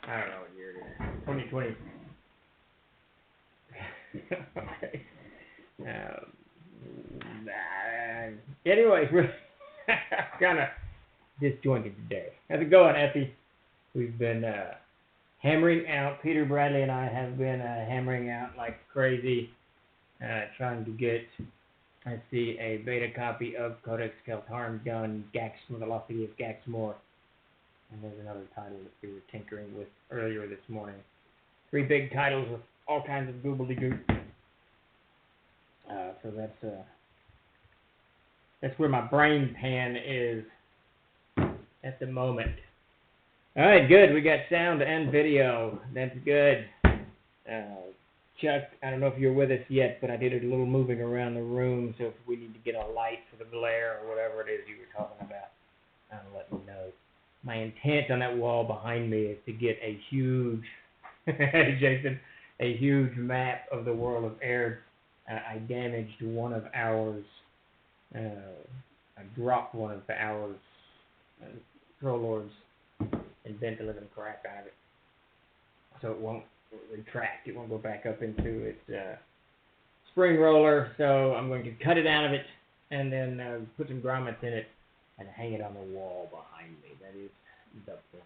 I don't know what year it is. 2020. Okay. Anyways, we're kind of disjointed today. How's it going, Effie? We've been hammering out, Peter, Bradley, and I have been hammering out like crazy, trying to get, I see, a beta copy of 𝚃𝚘𝚕𝚔 done, the Lost City of 𝚃𝚘𝚘𝚕𝚔. And there's another title that we were tinkering with earlier this morning. 3 big titles with all kinds of goobly-goop. So that's where my brain pan is at the moment. All right, good. We got sound and video. That's good. Chuck, I don't know if you're with us yet, but I did a little moving around the room, so if we need to get a light for the glare or whatever it is you were talking about, let me know. My intent on that wall behind me is to get a huge, Jason, a huge map of the world of air. I damaged one of ours. I dropped one of ours. Troll Lords and bent the living crap out of it, so it won't retract. It won't go back up into its spring roller. So I'm going to cut it out of it and then put some grommets in it and hang it on the wall behind me. That is the plan.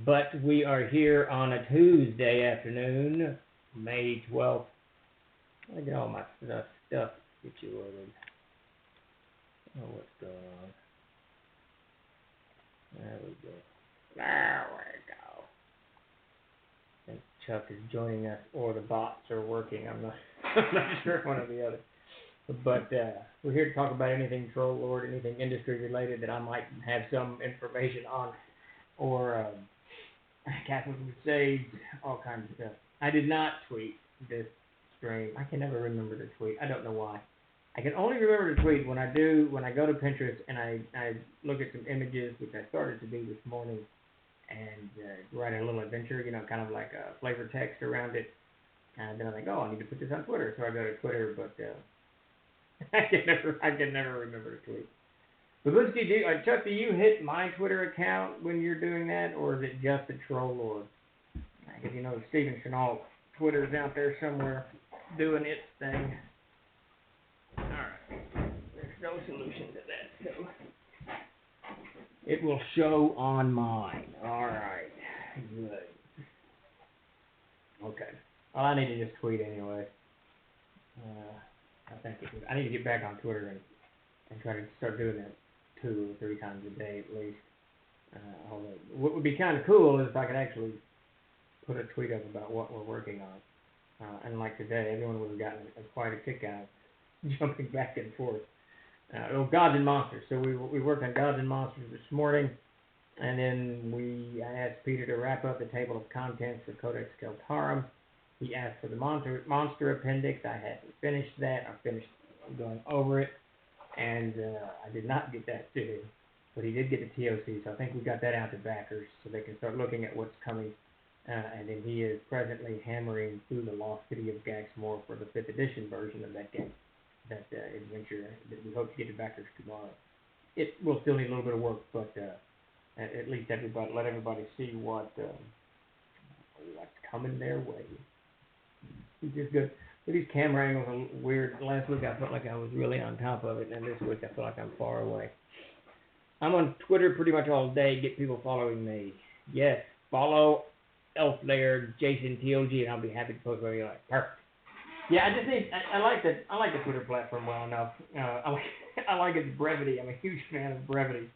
But we are here on a Tuesday afternoon, May 12th. I get all my stuff situated. Oh, what's going on? There we go. There we go. I think Chuck is joining us, or the bots are working. I'm not sure, one or the other. But we're here to talk about anything Troll Lord, anything industry related that I might have some information on, or Catholic Crusades, all kinds of stuff. I did not tweet this stream. I can never remember to tweet. I don't know why. I can only remember to tweet when I go to Pinterest and I look at some images, which I started to do this morning, and write a little adventure, kind of like a flavor text around it. And then I think, oh, I need to put this on Twitter. So I go to Twitter, but I can never remember to tweet. But Chuck, do you hit my Twitter account when you're doing that, or is it just the Troll Lord? Because Stephen Chenault Twitter's out there somewhere doing its thing. Alright, there's no solution to that, so it will show on mine. Alright, good. Okay, well, I need to just tweet anyway. I need to get back on Twitter and try to start doing that 2 or 3 times a day at least. Although, what would be kind of cool is if I could actually put a tweet up about what we're working on. And like today, everyone would have gotten quite a kick out of jumping back and forth. Gods and Monsters. So we worked on Gods and Monsters this morning, and then I asked Peter to wrap up the table of contents for 𝚃𝚘𝚕𝚔. He asked for the monster appendix. I hadn't finished that. I finished going over it, and I did not get that to him, but he did get the TOC, so I think we got that out to backers so they can start looking at what's coming. And then he is presently hammering through the Lost City of 𝚃𝚘𝚕𝚔 for the 5th edition version of that game. That adventure that we hope to get to backers tomorrow. It will still need a little bit of work, but at least let everybody see what's coming their way. It's just good. But these camera angles are weird. Last week I felt like I was really on top of it, and this week I feel like I'm far away. I'm on Twitter pretty much all day. Get people following me. Yes, follow Elflair, Jason TOG, and I'll be happy to post whatever you like. Perfect. Yeah, I like the Twitter platform well enough. I like its brevity. I'm a huge fan of brevity,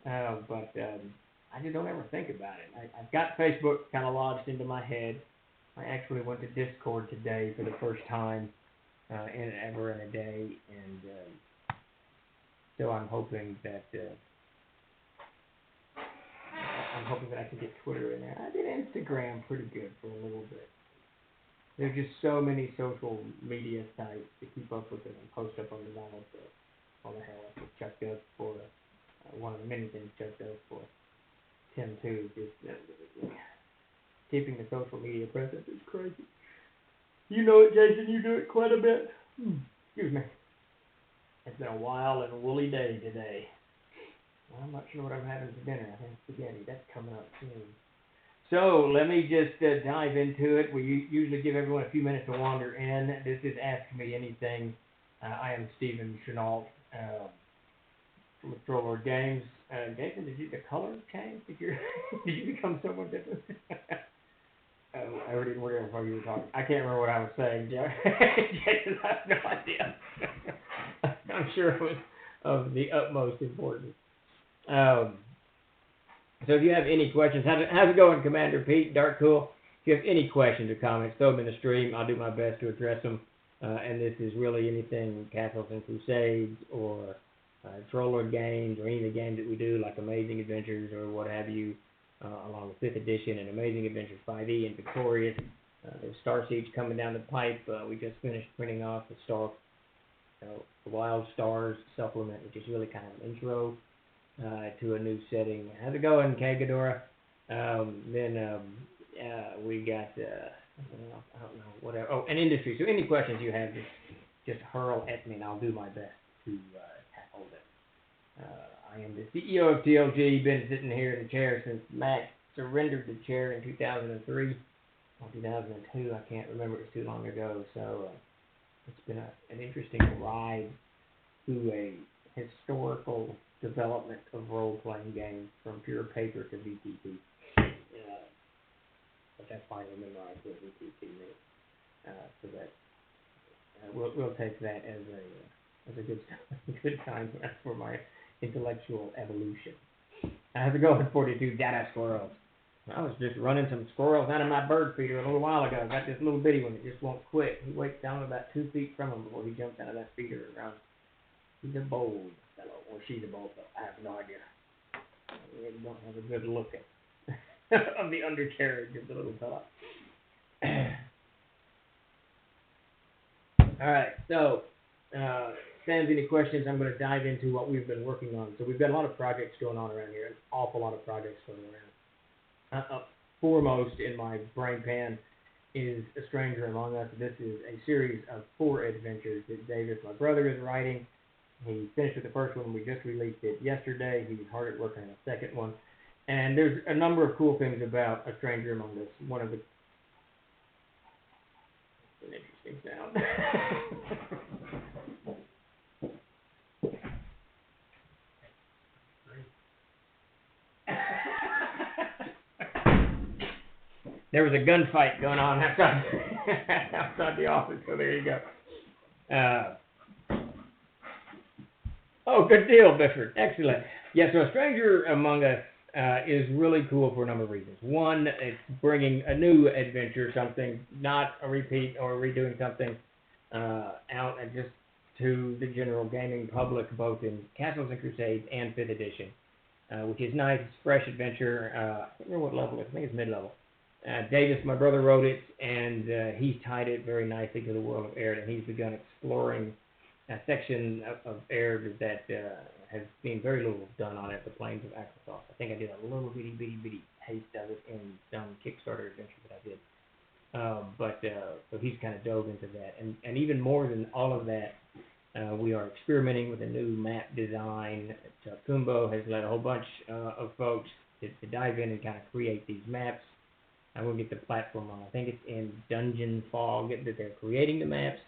but I just don't ever think about it. I've got Facebook kind of lodged into my head. I actually went to Discord today for the first time in a day, and so I'm hoping that I can get Twitter in there. I did Instagram pretty good for a little bit. There's just so many social media sites to keep up with it and post up on the normal stuff. All the hell that's what Chuck does for one of the many things Chuck does for Tim too. Just keeping the social media presence is crazy. You know it, Jason. You do it quite a bit. Excuse me. It's been a wild and woolly day today. Well, I'm not sure what I'm having for dinner. I think spaghetti. That's coming up soon. So let me just dive into it. We usually give everyone a few minutes to wander in. This is Ask Me Anything. I am Stephen Chenault from Stroller Games. Jason, did the color change? Did you become someone different? I already didn't worry while you were talking. I can't remember what I was saying, Jason. I have no idea. I'm sure it was of the utmost importance. So if you have any questions, how's it going, Commander Pete? Dark Cool. If you have any questions or comments, throw them in the stream. I'll do my best to address them. And this is really anything Castles and Crusades or Troller games or any of the games that we do, like Amazing Adventures or what have you, along with 5th edition and Amazing Adventures 5e and Victorious. There's Star Siege coming down the pipe. We just finished printing off the Wild Stars supplement, which is really kind of an intro to a new setting. How's it going, Kagadora? We got I don't know, whatever. Oh, and industry. So any questions you have, just hurl at me, and I'll do my best to tackle them. I am the CEO of TLG. Been sitting here in the chair since Matt surrendered the chair in 2003 or 2002. I can't remember. It was too long ago. So it's been an interesting ride through a historical development of role-playing games from pure paper to VTT. But I finally memorized what VTT means. So that we'll take that as a good time for my intellectual evolution. How's it going, 42 data squirrels? I was just running some squirrels out of my bird feeder a little while ago. I got this little bitty one that just won't quit. He waits down about 2 feet from him before he jumps out of that feeder around. He's a bold fellow, or she's a bold fellow. I have no idea. I really don't have a good look at of the undercarriage of the little fellow. All right, so sans any questions, I'm going to dive into what we've been working on. So we've got a lot of projects going on around here, an awful lot of projects going around. Foremost in my brain pan is A Stranger Among Us. This is a series of 4 adventures that Davis, my brother, is writing. He finished with the first one. We just released it yesterday. He's hard at work on the second one. And there's a number of cool things about A Stranger Among Us. One of the... That's an interesting sound. There was a gunfight going on outside the office, so there you go. Oh, good deal, Bifford. Excellent. Yeah, so A Stranger Among Us is really cool for a number of reasons. One, it's bringing a new adventure, something, not a repeat or redoing something out and just to the general gaming public, both in Castles and Crusades and 5th edition, which is nice. It's fresh adventure. I can't remember what level it is. I think it's mid-level. Davis, my brother, wrote it, and he's tied it very nicely to the world of Aird, and he's begun exploring a section of Aird that has been very little done on it, the Plains of Acrisos. I think I did a little bitty taste of it in some Kickstarter adventure that I did. So he's kind of dove into that. And even more than all of that, we are experimenting with a new map design. Kumbo has led a whole bunch of folks to dive in and kind of create these maps. I will get the platform on. I think it's in Dungeon Fog that they're creating the maps.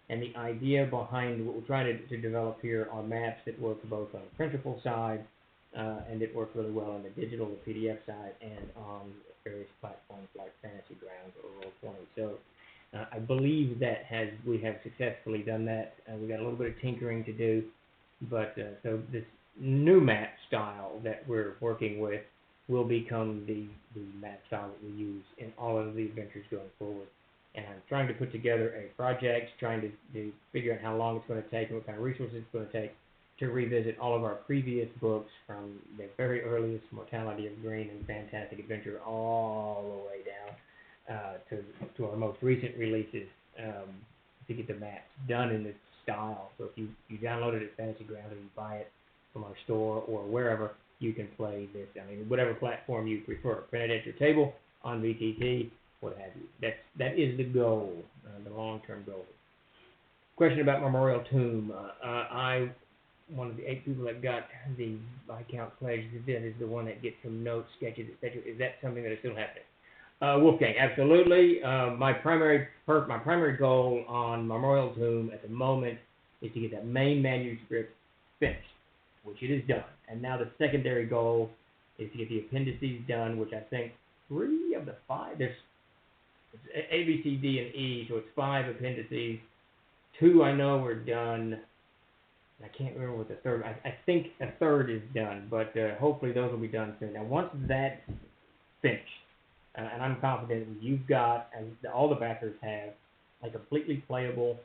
And the idea behind what we're trying to develop here are maps that work both on the printable side and that work really well on the digital, the PDF side, and on various platforms like Fantasy Grounds or Roll20. So I believe that we have successfully done that. We got a little bit of tinkering to do, but so this new map style that we're working with will become the map style that we use in all of the adventures going forward. And I'm trying to put together a project, trying to figure out how long it's going to take and what kind of resources it's going to take to revisit all of our previous books from the very earliest Mortality of Green and Fantastic Adventure all the way down to our most recent releases to get the maps done in this style. So if you download it at Fantasy Grounds or you buy it from our store or wherever, you can play this. I mean, whatever platform you prefer. Print it at your table on VTT, what have you. That is the goal, the long-term goal. Question about Memorial Tomb. I one of the 8 people that got the Viscount pledge is the one that gets some notes, sketches, etc. Is that something that is still happening? Wolfgang, absolutely. My primary goal on Memorial Tomb at the moment is to get that main manuscript finished, which it is done. And now the secondary goal is to get the appendices done, which I think 3 of the 5, there's A, B, C, D, and E, so it's 5 appendices. 2 I know are done. I can't remember what the third, I think a third is done, but hopefully those will be done soon. Now once that's finished, and I'm confident you've got, as all the backers have, a completely playable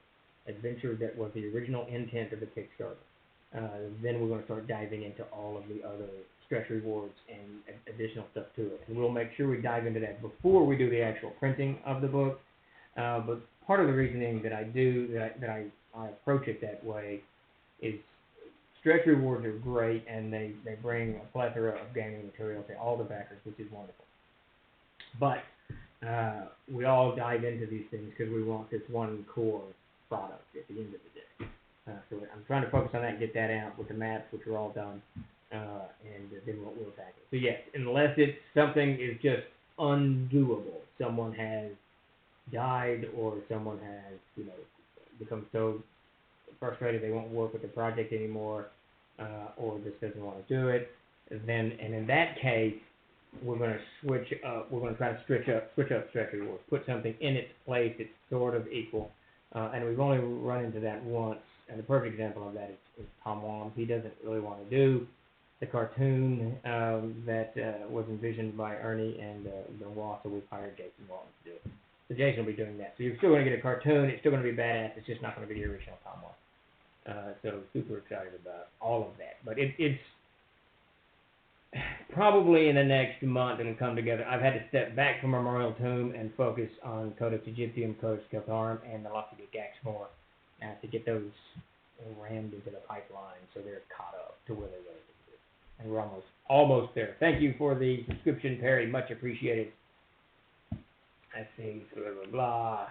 adventure that was the original intent of the Kickstarter. Then we're going to start diving into all of the other stretch rewards and additional stuff to it. And we'll make sure we dive into that before we do the actual printing of the book. But part of the reasoning that I approach it that way is stretch rewards are great, and they bring a plethora of gaming material to all the backers, which is wonderful. But we all dive into these things because we want this one core product at the end of the day. So I'm trying to focus on that and get that out with the maps, which are all done, and then we'll tackle it. So yes, unless it's something is just undoable, someone has died or someone has, become so frustrated they won't work with the project anymore, or just doesn't want to do it, then, and in that case, we're going to switch up. We're going to try to switch up stretch rewards, put something in its place that's sort of equal, and we've only run into that once. And the perfect example of that is Tom Wong. He doesn't really want to do the cartoon that was envisioned by Ernie and Benoit, so we've hired Jason Wong to do it. So Jason will be doing that. So you're still going to get a cartoon. It's still going to be badass. It's just not going to be the original Tom Wong. So super excited about all of that. But it's probably in the next month it'll come together. I've had to step back from Memorial Tomb and focus on Codex Egyptium, Codex 𝚃𝚘𝚕𝚔, and the Lost City of 𝚃𝚘𝚘 to get those rammed into the pipeline so they're caught up to where they really need to be. And we're almost there. Thank you for the subscription, Perry. Much appreciated. Let's see, blah, blah, blah.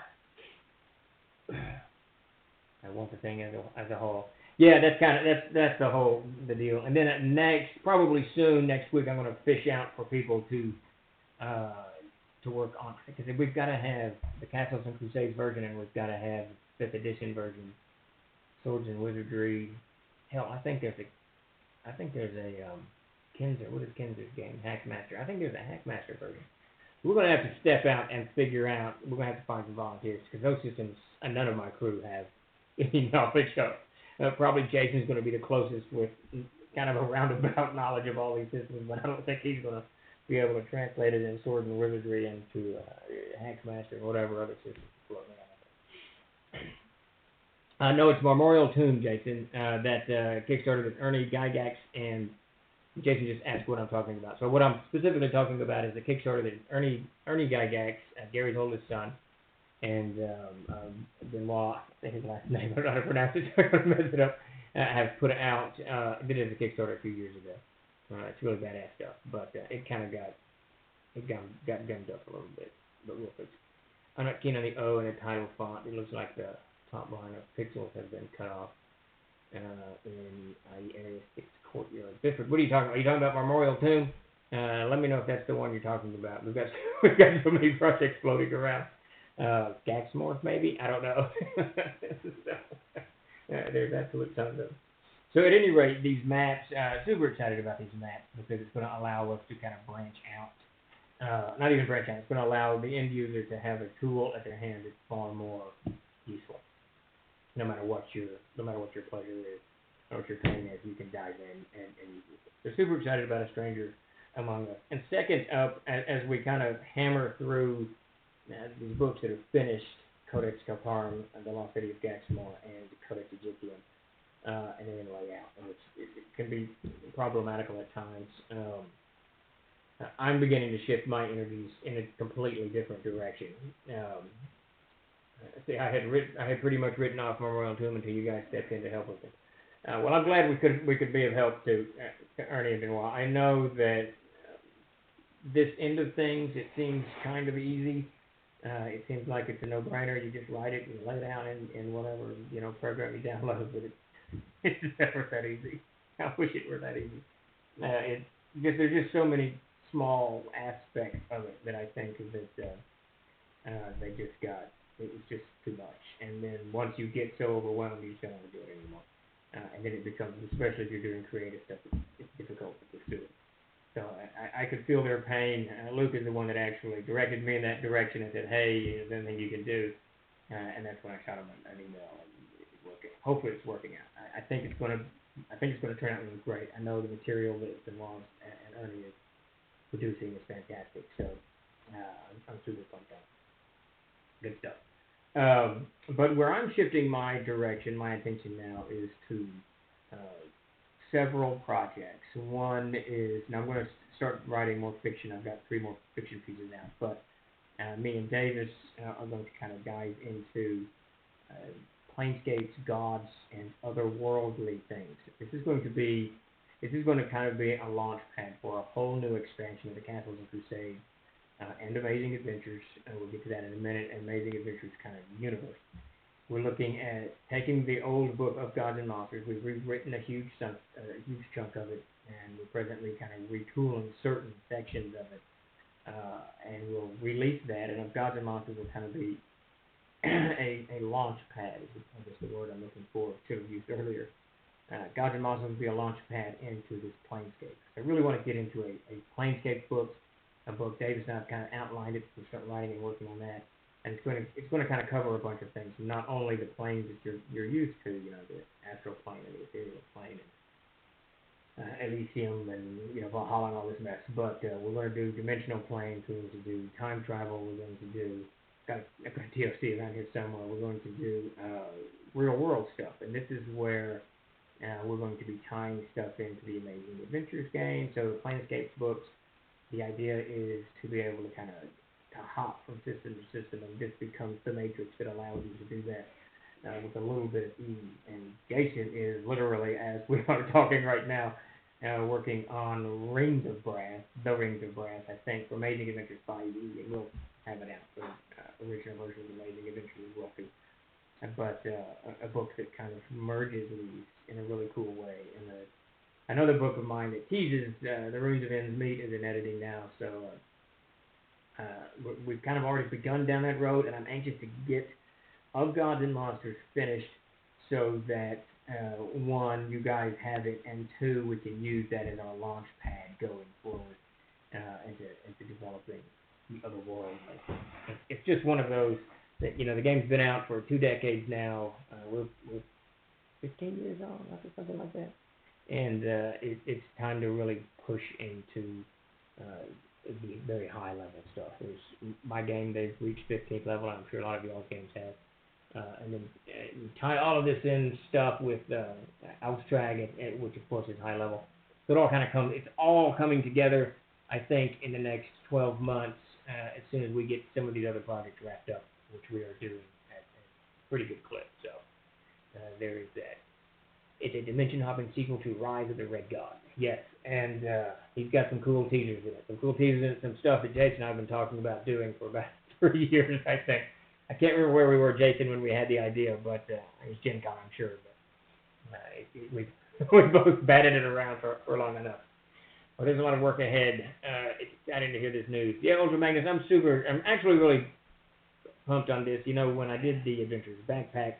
I want the thing as a whole. Yeah, that's the deal. And then probably soon next week, I'm going to fish out for people to work on, because we've got to have the Castles and Crusades version, and we've got to have 5th edition version, Swords and Wizardry. Hell, I think there's a Kinzer. What is Kinzer's game? Hackmaster. I think there's a Hackmaster version. We're going to have to step out and figure out. We're going to have to find some volunteers, because those systems, none of my crew have any knowledge of. Probably Jason's going to be the closest with kind of a roundabout knowledge of all these systems, but I don't think he's going to be able to translate it in Sword and Wizardry into Hackmaster and whatever other systems floating around. No, it's Memorial Tomb, Jason. That Kickstarter with Ernie Gygax, and Jason just asked what I'm talking about. So what I'm specifically talking about is the Kickstarter that Ernie Gygax, Gary's oldest son, and Benoit, I think his last name, I don't know how to pronounce it, so I'm going to mess it up, have put out. Did it as a Kickstarter a few years ago. It's really badass stuff, but it kind of got gummed up a little bit, but we'll fix it. I'm not keen on the O and the title font. It looks like the top line of pixels have been cut off. In Area 6 Courtyard. Bifford, what are you talking about? Are you talking about Memorial Tomb? Let me know if that's the one you're talking about. We've got so many projects floating around. Gaxmore, maybe? I don't know. There's absolute tons of them. So at any rate, these maps, super excited about these maps because it's going to allow us to kind of branch out. Not even branch out, it's going to allow the end user to have a tool at their hand that's far more useful. No matter what your pleasure is or what your training is, you can dive in and use it. So super excited about A Stranger Among Us. And second up, as we kind of hammer through these books that are finished, Codex 𝚃𝚘𝚕𝚔, The Lost City of Gaxmore, and Codex Egyptium, and then layout, which it can be problematical at times. I'm beginning to shift my energies in a completely different direction. See, I had pretty much written off Memorial Tomb until you guys stepped in to help with it. Well, I'm glad we could be of help to Ernie and Benoit. I know that this end of things, it seems kind of easy. It seems like it's a no-brainer. You just write it and lay it down in whatever program you download. But It's never that easy. I wish it were that easy. There's just so many small aspects of it that I think that they just got. It was just too much. And then once you get so overwhelmed, you just don't want to do it anymore. And then it becomes, especially if you're doing creative stuff, it's difficult to pursue it. So I could feel their pain. Luke is the one that actually directed me in that direction and said, "Hey, is there anything you can do?" And that's when I shot him an email, and it's working. Hopefully, it's working out. I think it's going to turn out really great. I know the material that Laurence and Ernie is producing is fantastic. So I'm super pumped on it. Good stuff. But where I'm shifting my direction, my attention now is to several projects. One is, now I'm going to start writing more fiction. I've got 3 more fiction pieces out, but me and Davis are going to kind of dive into planescapes, gods, and otherworldly things. This is going to kind of be a launch pad for a whole new expansion of the Castles of Crusade and Amazing Adventures. We'll get to that in a minute. Amazing Adventures kind of universe. We're looking at taking the old book of Gods and Monsters. We've rewritten a huge chunk of it, and we're presently kind of retooling certain sections of it. And we'll release that, and of Gods and Monsters will kind of be a launch pad, is I guess the word I'm looking for, should have used earlier. Gods and Monsters will be a launch pad into this Planescape. I really want to get into a Planescape book, a book. Davis and I've kind of outlined it. We'll start writing and working on that. And it's going to kind of cover a bunch of things, not only the planes that you're used to, you know, the astral plane and the ethereal plane, and Elysium and, you know, Valhalla and all this mess. But we're going to do dimensional planes. We're going to do time travel. We're going to do I've got TFC around here somewhere. We're going to do real world stuff, and this is where we're going to be tying stuff into the Amazing Adventures game. So the Planescapes books, the idea is to be able to kind of hop from system to system, and this becomes the matrix that allows you to do that with a little bit of ease. And Jason is literally, as we are talking right now, working on Rings of Brass, the Rings of Brass, I think, for Amazing Adventures 5e. It will have it out for original version of Amazing Adventures as well, too. But a book that kind of merges these in a really cool way. And another book of mine that teases the Runes of Ends Meet is in editing now, so we've kind of already begun down that road, and I'm anxious to get Of Gods and Monsters finished so that, 1, you guys have it, and 2, we can use that as our launch pad going forward into developing the other world. It's just one of those that, you know, the game's been out for 2 decades now. We're 15 years old, something like that. And it's time to really push into the very high level stuff. My game, they've reached 15th level. I'm sure a lot of y'all's games have. And then you tie all of this in stuff with Austrag, which of course is high level. So it all kind of comes. It's all coming together, I think, in the next 12 months. As soon as we get some of these other projects wrapped up, which we are doing at a pretty good clip. So there is that. It's a dimension hopping sequel to Rise of the Red God. Yes, and he's got some cool teasers in it. Some cool teasers in it, some stuff that Jason and I have been talking about doing for about 3 years, I think. I can't remember where we were, Jason, when we had the idea, but it was Gen Con, I'm sure. But we've both batted it around for long enough. Well, there's a lot of work ahead. It's exciting to hear this news. Yeah, Ultra Magnus, I'm actually really pumped on this. You know, when I did the Adventures Backpack,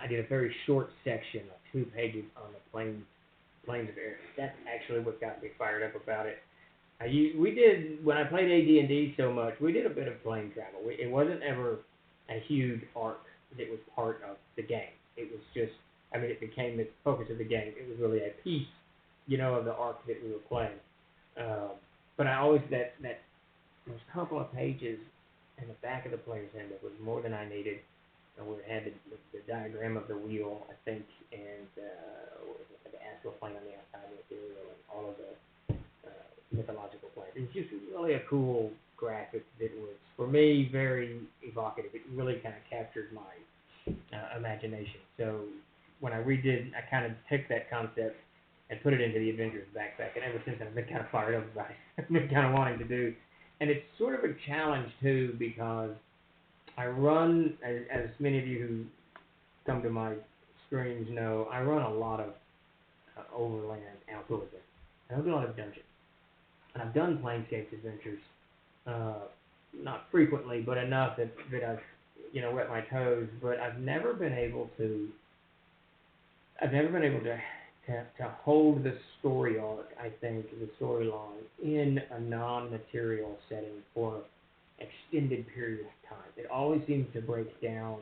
I did a very short section of 2 pages on the plains of Ares. That's actually what got me fired up about it. When I played AD&D so much, we did a bit of plane travel. It wasn't ever a huge arc that was part of the game. It was just, it became the focus of the game. It was really a piece, you know, of the arc that we were playing. But I always, those couple of pages in the back of the player's handbook was more than I needed. We had the diagram of the wheel, I think, and the astral plane on the outside of the ethereal, and all of the mythological planes. It was just really a cool graphic that was, for me, very evocative. It really kind of captured my imagination. So when I redid, I kind of took that concept and put it into the Adventures Backpack, and ever since I've been kind of fired up about it. I've been kind of wanting to do, and it's sort of a challenge too, because I run, as many of you who come to my streams know, I run a lot of overland outdoors. I do a lot of dungeons. And I've done Planescape adventures, not frequently, but enough that I've, wet my toes. But I've never been able to hold the story arc, I think, the storyline, in a non-material setting for extended period of time. It always seems to break down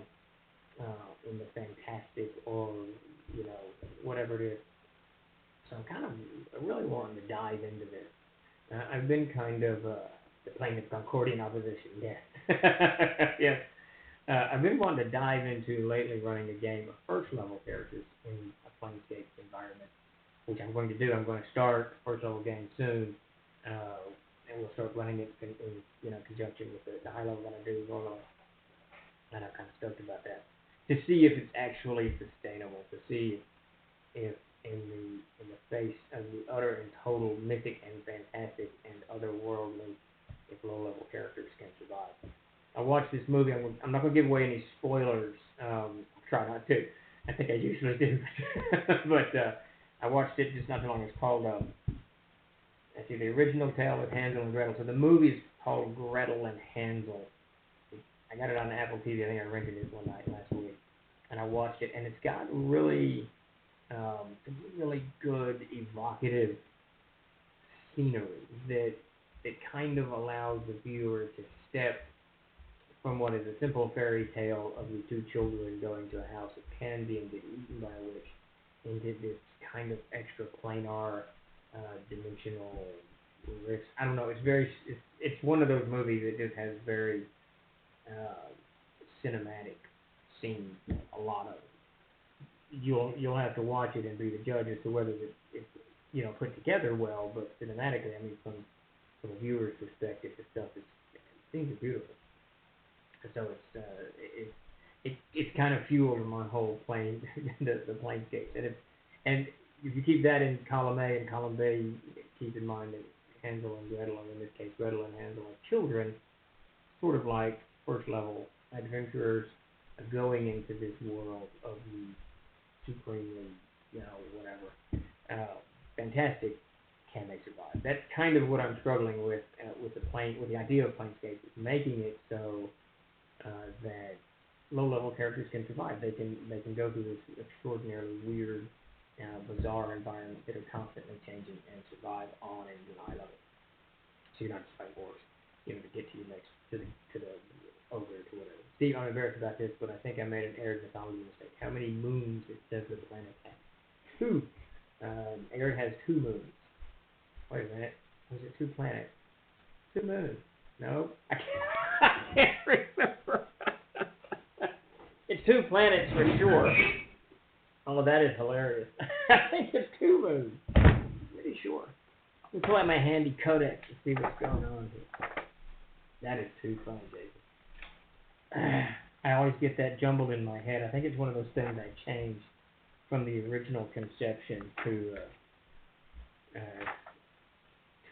in the fantastic or, whatever it is. So I'm really wanting to dive into this. I've been kind of the plane of Concordian opposition, yes. Yes. I've been wanting to dive into lately running a game of first-level characters in a Planescape environment, which I'm going to do. I'm going to start first-level game soon, and we'll start running it in conjunction with the high-level that I do normally. And I'm kind of stoked about that, to see if it's actually sustainable, to see if in the face of the utter and total mythic and fantastic and otherworldly, if low-level characters can survive. I watched this movie. I'm not going to give away any spoilers. I'll try not to. I think I usually do. But I watched it just not too long. It's called, the original tale of Hansel and Gretel. So the movie is called Gretel and Hansel. I got it on Apple TV. I think I rented it one night last week. And I watched it. And it's got really good, evocative scenery that kind of allows the viewer to step from what is a simple fairy tale of the two children going to a house of candy and get eaten by a witch into this kind of extra planar, dimensional risk. I don't know. It's one of those movies that just has very cinematic scenes. A lot of it. You'll have to watch it and be the judge as to whether it's put together well. But cinematically, I mean, from a viewer's perspective, the stuff things are beautiful. So it's kind of fueled my whole plane, the Planescape. And if you keep that in column A and column B, keep in mind that Hansel and Gretel, and in this case Gretel and Hansel, are children, sort of like first level adventurers going into this world of the supremely, whatever, fantastic. Can they survive? That's kind of what I'm struggling with the idea of Planescape, is making it so that low-level characters can survive. They can go through this extraordinarily weird, bizarre environment that are constantly changing and survive on and in high level. So you're not just fighting wars, to get to your next to the ogre to whatever. Steve, I'm embarrassed about this, but I think I made an Arid mythology mistake. How many moons it says the planet has? 2. Arid has 2 moons. Wait a minute. Was it 2 planets? 2 moons. No. I can't remember. It's 2 planets for sure. Oh, that is hilarious. I think it's 2 moons. Pretty sure. Let me pull out my handy codex to see what's going on here. That is too funny, Jason. I always get that jumbled in my head. I think it's one of those things I changed from the original conception to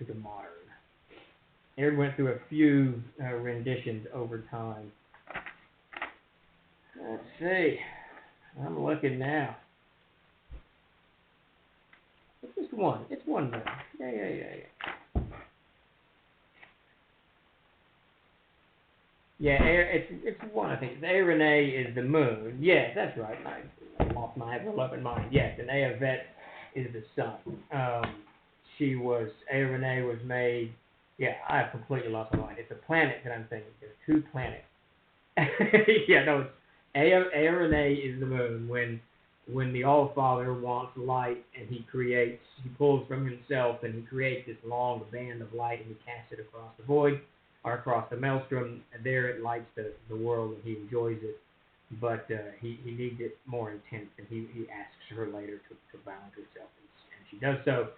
the modern. Arid went through a few renditions over time. Let's see. I'm looking now. It's just one. It's one moon. Yeah. Yeah, it's one, I think. The Renee is the moon. Yes, that's right. I lost my head up in mind. Yes, and Vet is the sun. Renee was made. Yeah, I completely lost my mind. It's a planet that I'm thinking. There's 2 planets. Yeah, no, it's Renee is the moon. When the All-Father wants light and he pulls from himself and he creates this long band of light and he casts it across the void or across the maelstrom, and there it lights the world and he enjoys it. But he needs it more intense, and he asks her later to balance herself, and she does so.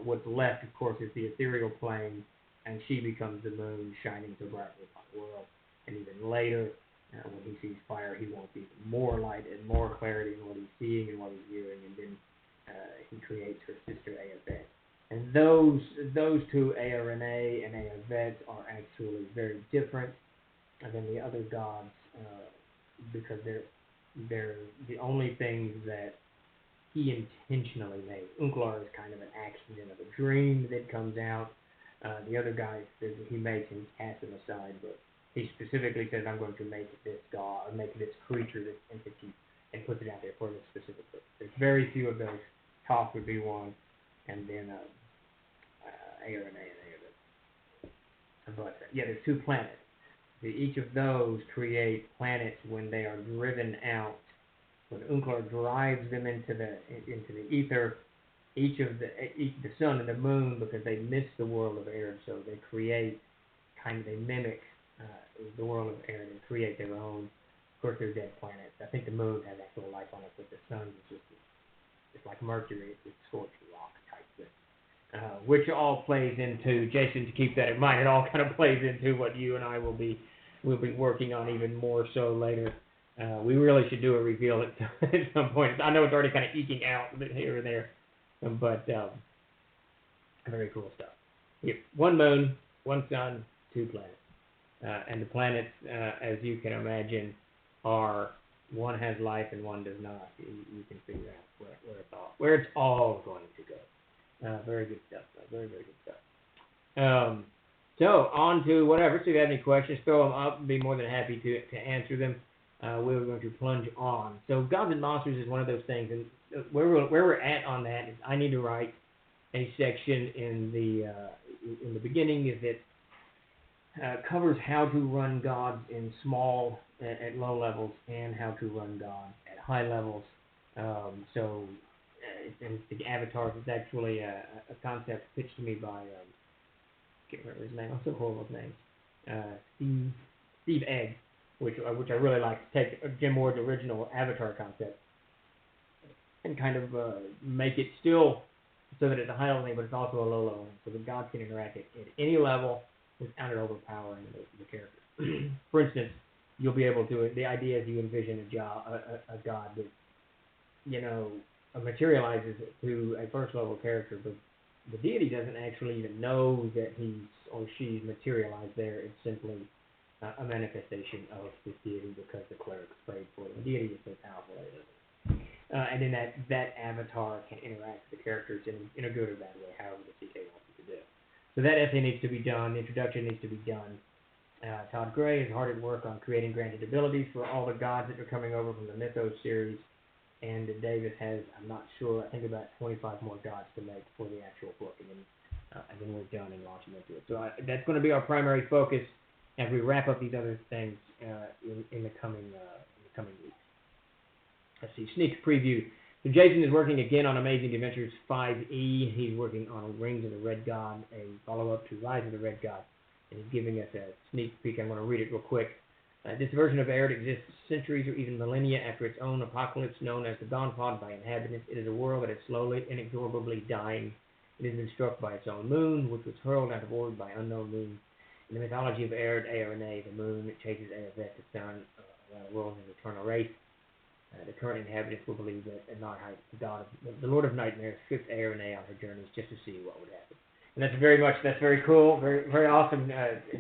What's left, of course, is the ethereal plane, and she becomes the moon shining so brightly upon the world. And even later, when he sees fire, he wants even more light and more clarity in what he's seeing and what he's hearing, and then he creates her sister Vet. And those 2, Renee and Vet, are actually very different than the other gods, because they're the only things that he intentionally made. 𝚃𝚘𝚘 is kind of an accident of a dream that comes out. The other guy says that he makes and casts them aside, but he specifically says, I'm going to make this god, or make this creature, this entity, and puts it out there for this specific purpose. There's very few of those. Toph would be one, and then Aaron and But yeah, there's 2 planets. Each of those create planets when they are driven out. When 𝚃𝚘𝚘 drives them into the ether, each of the sun and the moon, because they miss the world of Aaron, so they create they mimic the world of Aaron and create their own. Of course, they're dead planets. I think the moon has actual life on it, but the sun is just it's like Mercury. It's scorched rock type thing, which all plays into, Jason, to keep that in mind. It all kind of plays into what you and I will be working on even more so later. We really should do a reveal at some point. I know it's already kind of eking out here and there, but very cool stuff. Yeah, 1 moon, 1 sun, 2 planets, and the planets, as you can imagine, are one has life and one does not. You can figure out where it's all going to go. Very good stuff. Very good stuff. So on to whatever. So if you have any questions, throw them up. I'd be more than happy to answer them. We're going to plunge on. So Gods and Monsters is one of those things, and where we're at on that is I need to write a section in the beginning is that covers how to run gods in small at low levels and how to run gods at high levels. So in the avatars, it's actually a concept pitched to me by I can't remember his name. I'm so horrible with names. Steve Egg. Which I really like, to take Jim Ward's original Avatar concept and kind of make it still so that it's a high level, but it's also a low level, so the gods can interact at any level without it overpowering the character. For instance, you'll be able to, the idea is you envision a god that, materializes to a first level character, but the deity doesn't actually even know that he's or she's materialized there. It's simply a manifestation of this deity because the clerics prayed for it. The deity is so powerful that it doesn't. And then that avatar can interact with the characters in a good or bad way, however the CK wants it to do. So that essay needs to be done. The introduction needs to be done. Todd Gray is hard at work on creating granted abilities for all the gods that are coming over from the Mythos series. And Davis has, I'm not sure, I think about 25 more gods to make for the actual book. And then we're done and launching into it. So that's going to be our primary focus as we wrap up these other things in the coming weeks. Let's see, sneak preview. So Jason is working again on Amazing Adventures 5e. He's working on Rings of the Red God, a follow-up to Rise of the Red God, and he's giving us a sneak peek. I'm going to read it real quick. This version of Arid exists centuries or even millennia after its own apocalypse, known as the Dawnpod by inhabitants. It is a world that is slowly, inexorably dying. It has been struck by its own moon, which was hurled out of orbit by unknown moons. In the mythology of Arid, Arane, the moon that chases Ayavet, the sun, around the world in an eternal race. The current inhabitants will believe that Narhite, the Lord of Nightmares, stripped Arane on her journeys just to see what would happen. And that's very cool, very, very awesome,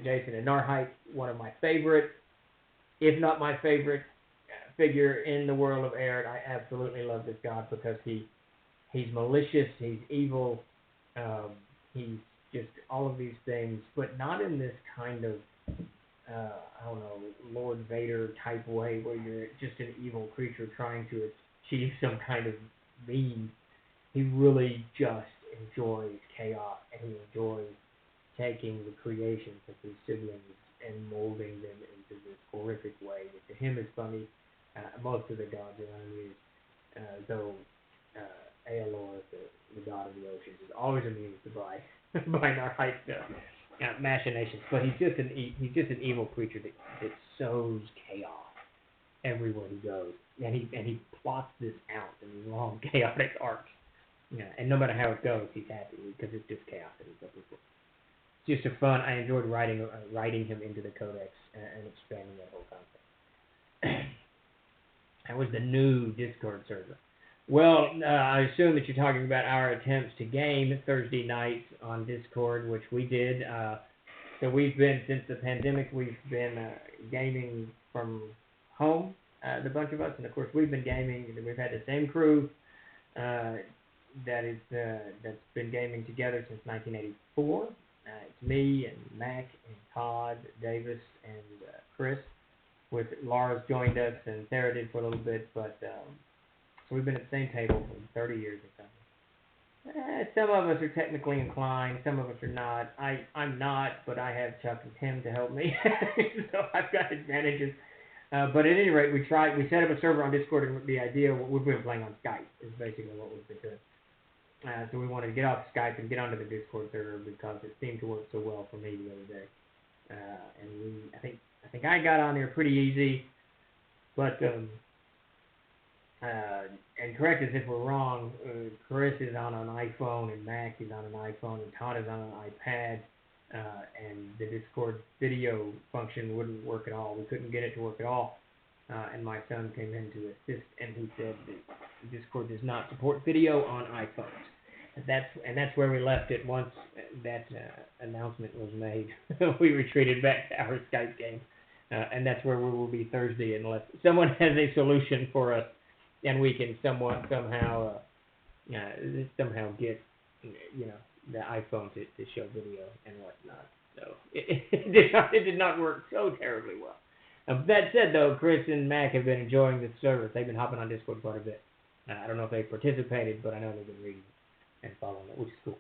Jason. And Narhite, one of my favorite, if not my favorite, figure in the world of Arid. I absolutely love this god because he's malicious, he's evil, he's just all of these things, but not in this kind of, I don't know, Lord Vader type way where you're just an evil creature trying to achieve some kind of means. He really just enjoys chaos, and he enjoys taking the creations of his siblings and molding them into this horrific way, which to him is funny. Most of the gods are amused, though Aelor, the god of the oceans, is always amused by Narhite machinations. But he's just an evil creature that sows chaos everywhere he goes, and he plots this out in these long chaotic arcs. Yeah, and no matter how it goes, he's happy because it's just chaos that he's looking for. It's just a fun. I enjoyed writing him into the Codex and expanding that whole concept. That was the new Discord server. Well, I assume that you're talking about our attempts to game Thursday nights on Discord, which we did. So we've been, since the pandemic, we've been gaming from home. the bunch of us, and of course we've been gaming. We've had the same crew that's been gaming together since 1984. It's me and Mac and Todd, Davis, and Chris. With Laura's joined us and Sarah did for a little bit, but so we've been at the same table for 30 years or something. Some of us are technically inclined, some of us are not. I'm not, but I have Chuck and Tim to help me, so I've got advantages. But at any rate, we set up a server on Discord, and the idea, we've been playing on Skype, is basically what we've been doing. So we wanted to get off Skype and get onto the Discord server because it seemed to work so well for me the other day. And I think I got on there pretty easy, but and correct us if we're wrong. Chris is on an iPhone, and Mac is on an iPhone, and Todd is on an iPad, and the Discord video function wouldn't work at all. We couldn't get it to work at all, and my son came in to assist, and he said that Discord does not support video on iPhones. And that's where we left it once that announcement was made. We retreated back to our Skype game, and that's where we will be Thursday unless someone has a solution for us, and we can somehow get the iPhone to show video and whatnot. So it did not work so terribly well. That said, though, Chris and Mac have been enjoying this service. They've been hopping on Discord quite a bit. I don't know if they've participated, but I know they've been reading and following it, which is cool.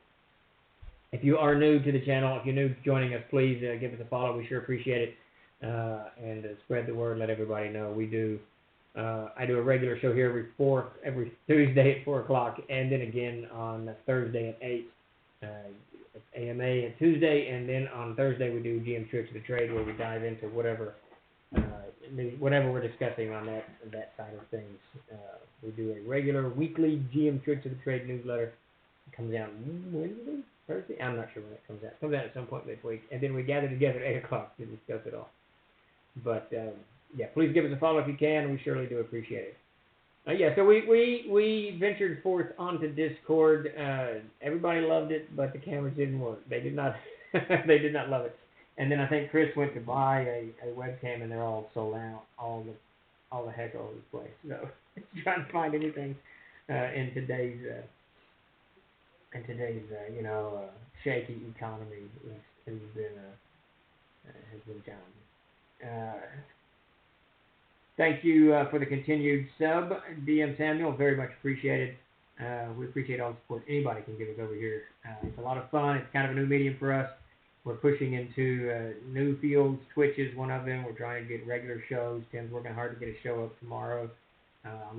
If you are new to the channel, if you're new joining us, please give us a follow. We sure appreciate it. And spread the word. Let everybody know. I do a regular show here every Tuesday at 4 o'clock, and then again on Thursday at 8. It's AMA at Tuesday, and then on Thursday we do GM Tricks of the Trade, where we dive into whatever we're discussing on that side of things. We do a regular weekly GM Tricks of the Trade newsletter. It comes out Wednesday, Thursday? I'm not sure when it comes out. It comes out at some point this week, and then we gather together at 8 o'clock to discuss it all. But yeah, please give us a follow if you can. We surely do appreciate it. Yeah, so we ventured forth onto Discord. Everybody loved it, but the cameras didn't work. They did not they did not love it. And then I think Chris went to buy a webcam, and they're all sold out, all the heck all over the place. So trying to find anything in today's shaky economy has been challenging. Thank you for the continued sub, DM Samuel. Very much appreciated. We appreciate all the support anybody can give us over here. It's a lot of fun. It's kind of a new medium for us. We're pushing into new fields. Twitch is one of them. We're trying to get regular shows. Tim's working hard to get a show up tomorrow.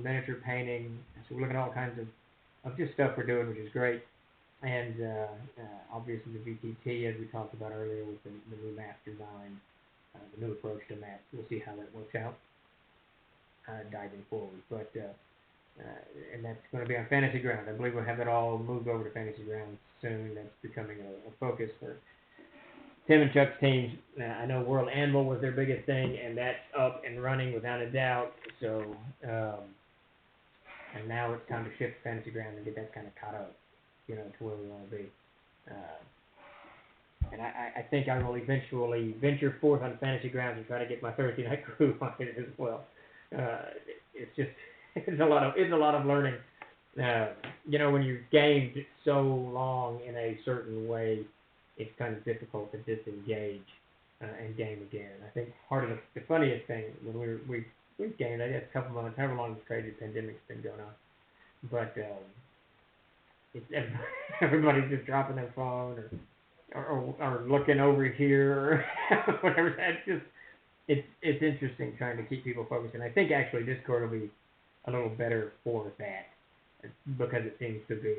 Miniature painting. So we're looking at all kinds of just stuff we're doing, which is great. And obviously the VTT, as we talked about earlier, with the new map design, the new approach to maps. We'll see how that works out. Diving forward, but and that's going to be on Fantasy Ground. I believe we'll have it all moved over to Fantasy Ground soon. That's becoming a focus for Tim and Chuck's teams. I know World Anvil was their biggest thing, and that's up and running without a doubt. So, and now it's time to shift to Fantasy Ground and get that kind of caught up, to where we want to be. And I think I will eventually venture forth on Fantasy Grounds and try to get my Thursday night crew on it as well. It's a lot of learning. When you've gamed so long in a certain way, it's kind of difficult to disengage and game again. I think part of the funniest thing when we've gamed, I guess a couple months, however long the crazy pandemic's been going on, but everybody's just dropping their phone or looking over here or whatever. That's just. It's interesting trying to keep people focused, and I think actually Discord will be a little better for that because it seems to be,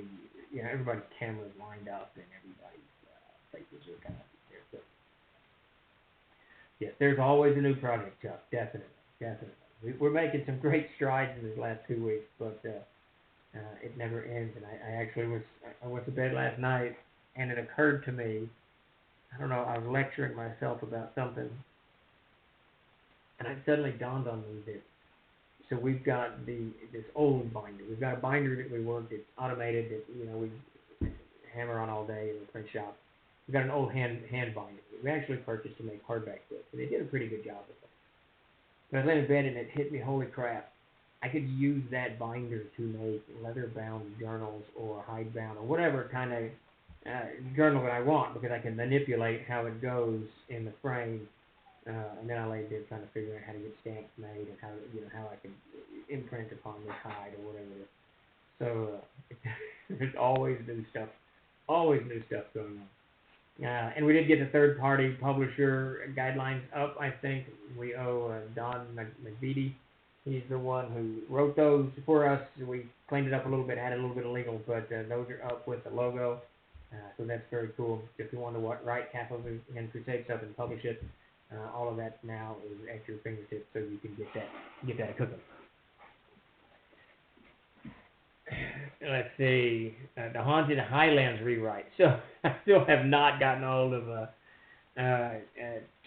everybody's cameras lined up and everybody's faces are kind of there. So, yes, there's always a new project, Chuck. Definitely. We're making some great strides in these last 2 weeks, but it never ends. And I went to bed last night, and it occurred to me, I don't know, I was lecturing myself about something. And it suddenly dawned on me that, so we've got this old binder. We've got a binder that we work, it's automated, that, we hammer on all day in the print shop. We've got an old hand binder that we actually purchased to make hardback books, and they did a pretty good job with it. But I was laying in bed and it hit me, holy crap. I could use that binder to make leather-bound journals or hide-bound or whatever kind of journal that I want, because I can manipulate how it goes in the frame. And then I laid there trying to figure out how to get stamps made and how I can imprint upon this hide or whatever it is. So there's always new stuff going on. And we did get the third-party publisher guidelines up. I think we owe Don McVitie. He's the one who wrote those for us. We cleaned it up a little bit, added a little bit of legal, but those are up with the logo. So that's very cool. If you want to write Capital and Crusade stuff and publish it, all of that now is at your fingertips, so you can get that cooking. Let's see, the Haunted Highlands rewrite. So I still have not gotten a hold of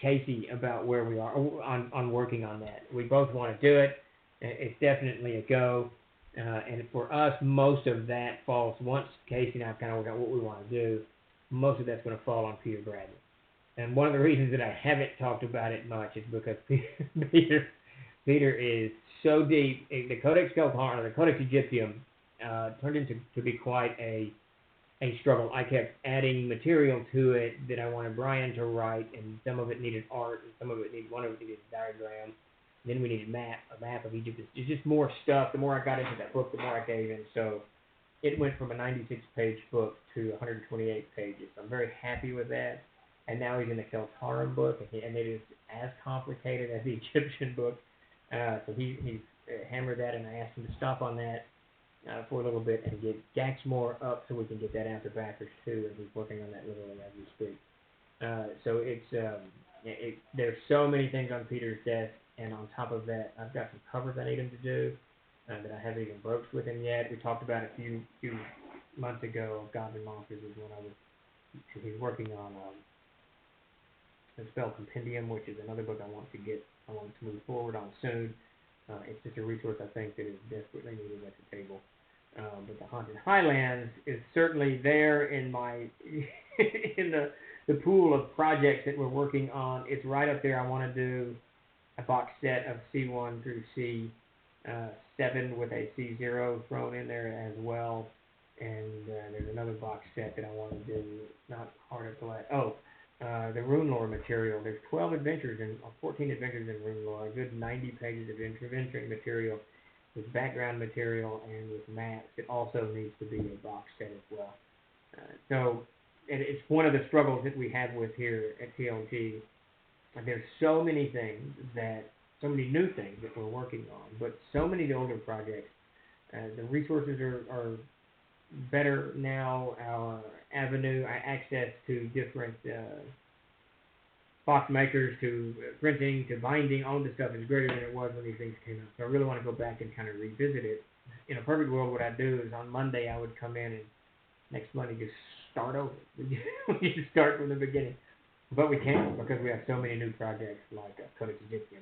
Casey about where we are on working on that. We both want to do it. It's definitely a go. And for us, most of that falls, once Casey and I kind of work out what we want to do, most of that's going to fall on Peter Bradley. And one of the reasons that I haven't talked about it much is because Peter is so deep. The Codex 𝚃𝚘𝚕𝚕, the Codex 𝚃𝚘𝚕𝚔, turned into be quite a struggle. I kept adding material to it that I wanted Brian to write, and some of it needed art, and one of it needed a diagram. Then we needed a map of Egypt. It's just more stuff. The more I got into that book, the more I gave in. So it went from a 96-page book to 128 pages. I'm very happy with that. And now he's in the 𝚃𝚘𝚕𝚔 book, and it is as complicated as the Egyptian book. So he's hammered that, and I asked him to stop on that for a little bit and get Gaxmore up so we can get that out to backers too. And he's working on that literally as we speak. So there's so many things on Peter's desk, and on top of that, I've got some covers I need him to do that I haven't even broached with him yet. We talked about it a few months ago. Gods and Monsters is when he's working on the Spell Compendium, which is another book I want to move forward on soon. It's just a resource I think that is desperately needed at the table. But the Haunted Highlands is certainly there in my in the pool of projects that we're working on. It's right up there. I want to do a box set of C1 through C7 with a C0 thrown in there as well. And there's another box set that I want to do, not hard to collect. The Rune Lore material. There's 12 adventures and 14 adventures in Rune Lore. A good 90 pages of adventure material with background material and with maps. It also needs to be a box set as well. So it's one of the struggles that we have with here at TLT. There's so many new things that we're working on, but so many of the older projects. The resources are better now. Our access to different box makers, to printing, to binding, all of this stuff is greater than it was when these things came out. So I really want to go back and kind of revisit it. In a perfect world, what I'd do is on Monday I would come in and next Monday just start over. We just start from the beginning. But we can't, because we have so many new projects like Codex 𝚃𝚘𝚕𝚔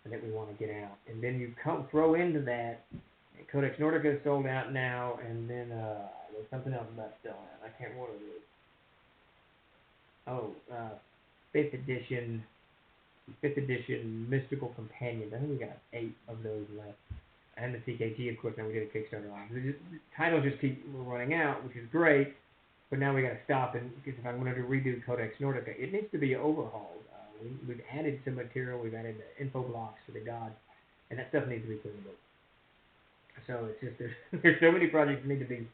that we want to get out. And then you throw into that, Codex Nordica is sold out now, and then there's something else about selling out. I can't remember what it is. 5th edition Mystical Companions. I think we got 8 of those left. And the TKG, of course, now we did a Kickstarter on. The titles just keep running out, which is great. But now we got to stop, and because if I'm going to redo Codex Nordica, it needs to be overhauled. We've added some material. We've added the info blocks for the gods, and that stuff needs to be cleaned up. So it's just there's so many projects that need to be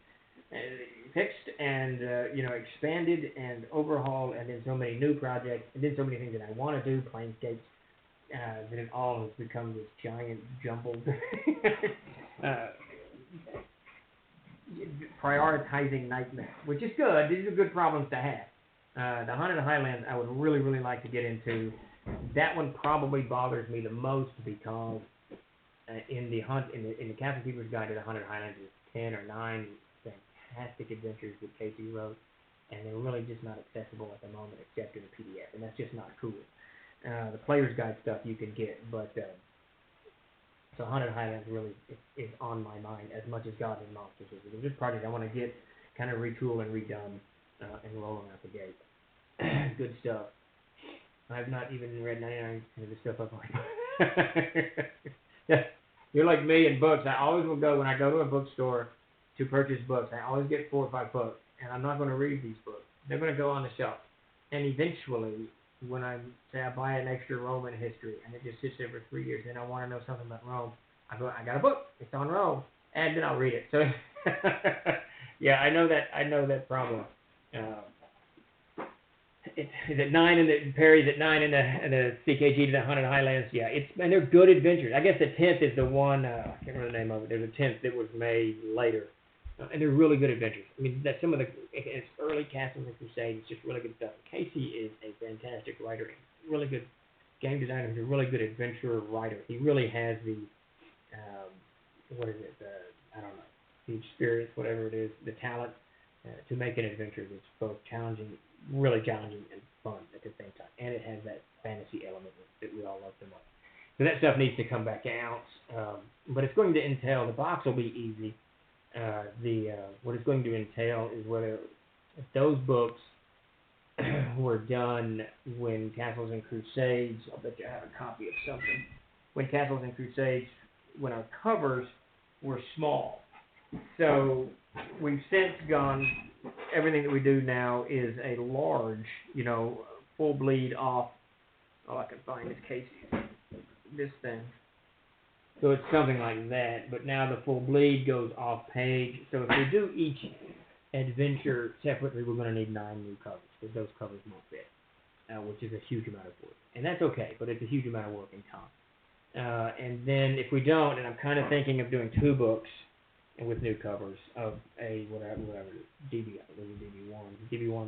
fixed and expanded and overhauled, and then so many new projects, and then so many things that I want to do, Planescapes, that it all has become this giant jumbled prioritizing nightmare, which is good. These are good problems to have. The Haunted Highlands I would really, really like to get into. That one probably bothers me the most because in the Captain Keeper's Guide to the Haunted Highlands is 10 or 9 fantastic adventures that Casey wrote, and they're really just not accessible at the moment except in a PDF, and that's just not cool. The Player's Guide stuff you can get, but so Haunted Highlands really is on my mind as much as Gods and Monsters is. It's a good project I want to get kind of retooled and redone and rolling out the gate. Good stuff. I've not even read 99% of the stuff up on You're like me in books. I always will go, when I go to a bookstore to purchase books, I always get 4 or 5 books, and I'm not going to read these books. They're going to go on the shelf. And eventually, when I buy an extra Roman history, and it just sits there for 3 years, and I want to know something about Rome, I got a book. It's on Rome, and then I'll read it. So, yeah, I know that problem. Is it 9 in the Perry's at 9 in the 𝚃𝚘𝚕𝚕 to the Haunted Highlands? Yeah, and they're good adventures. I guess the 10th is the one. I can't remember the name of it. There's a 10th that was made later, and they're really good adventures. I mean, that's some of it's early Castles and Crusades. It's just really good stuff. Casey is a fantastic writer, really good game designer. He's a really good adventure writer. He really has the what is it? I don't know, the experience, whatever it is, the talent to make an adventure that's both really challenging and fun at the same time. And it has that fantasy element that we all love so much. So that stuff needs to come back out. But it's going to entail, the box will be easy. What it's going to entail is whether if those books were done when Castles and Crusades, I'll bet you I have a copy of something, when Castles and Crusades, when our covers were small. So we've since gone, everything that we do now is a large, full bleed off. Oh, I can find this Casey, this thing. So it's something like that, but now the full bleed goes off page. So if we do each adventure separately, we're going to need 9 new covers, because those covers won't fit, which is a huge amount of work. And that's okay, but it's a huge amount of work and time. And then if we don't, and I'm kind of thinking of doing 2 books with new covers of a whatever DB1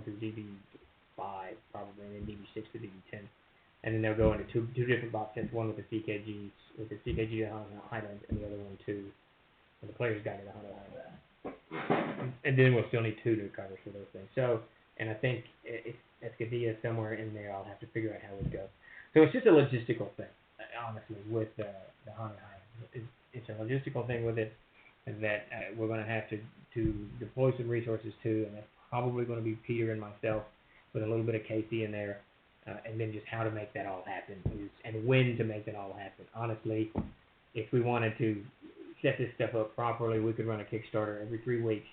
through DB5 probably, and then DB6 to DB10, and then they'll go into two different box sets, one with the 𝚃𝚘𝚕𝚕 Highlands, and the other one to the Player's Guide to the Haunted Highlands. And then we'll still need 2 new covers for those things. So, and I think if 𝚃𝚘𝚕𝚕 somewhere in there, I'll have to figure out how it goes. So it's just a logistical thing, honestly, with the Haunted Highlands. It's a logistical thing with it that we're going to have to deploy some resources to, and that's probably going to be Peter and myself with a little bit of Casey in there, and then just how to make that all happen and when to make that all happen. Honestly, if we wanted to set this stuff up properly, we could run a Kickstarter every 3 weeks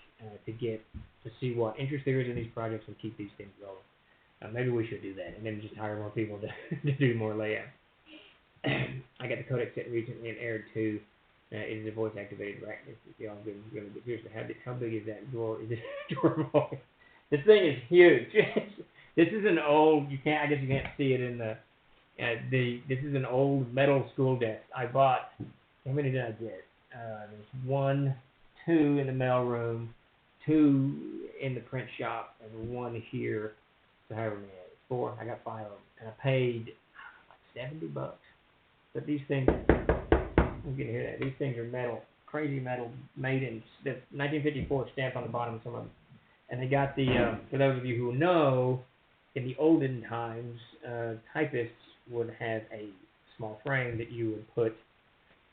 to see what interest there is in these projects and keep these things rolling. Maybe we should do that, and then just hire more people to do more layout. I got the Codex set recently and aired too. It is a voice activated, right? Seriously, how big is that drawer? Is it drawer voice? This thing is huge. This is an old. I guess you can't see it in this is an old metal school desk I bought. How many did I get? There's 1, 2 in the mail room, 2 in the print shop, and 1 here. So however many, 4. I got 5 of them, and I paid like $70. But these things. You can hear that. These things are metal, crazy metal, made in the 1954 stamp on the bottom of some of them. And they got for those of you who know, in the olden times, typists would have a small frame that you would put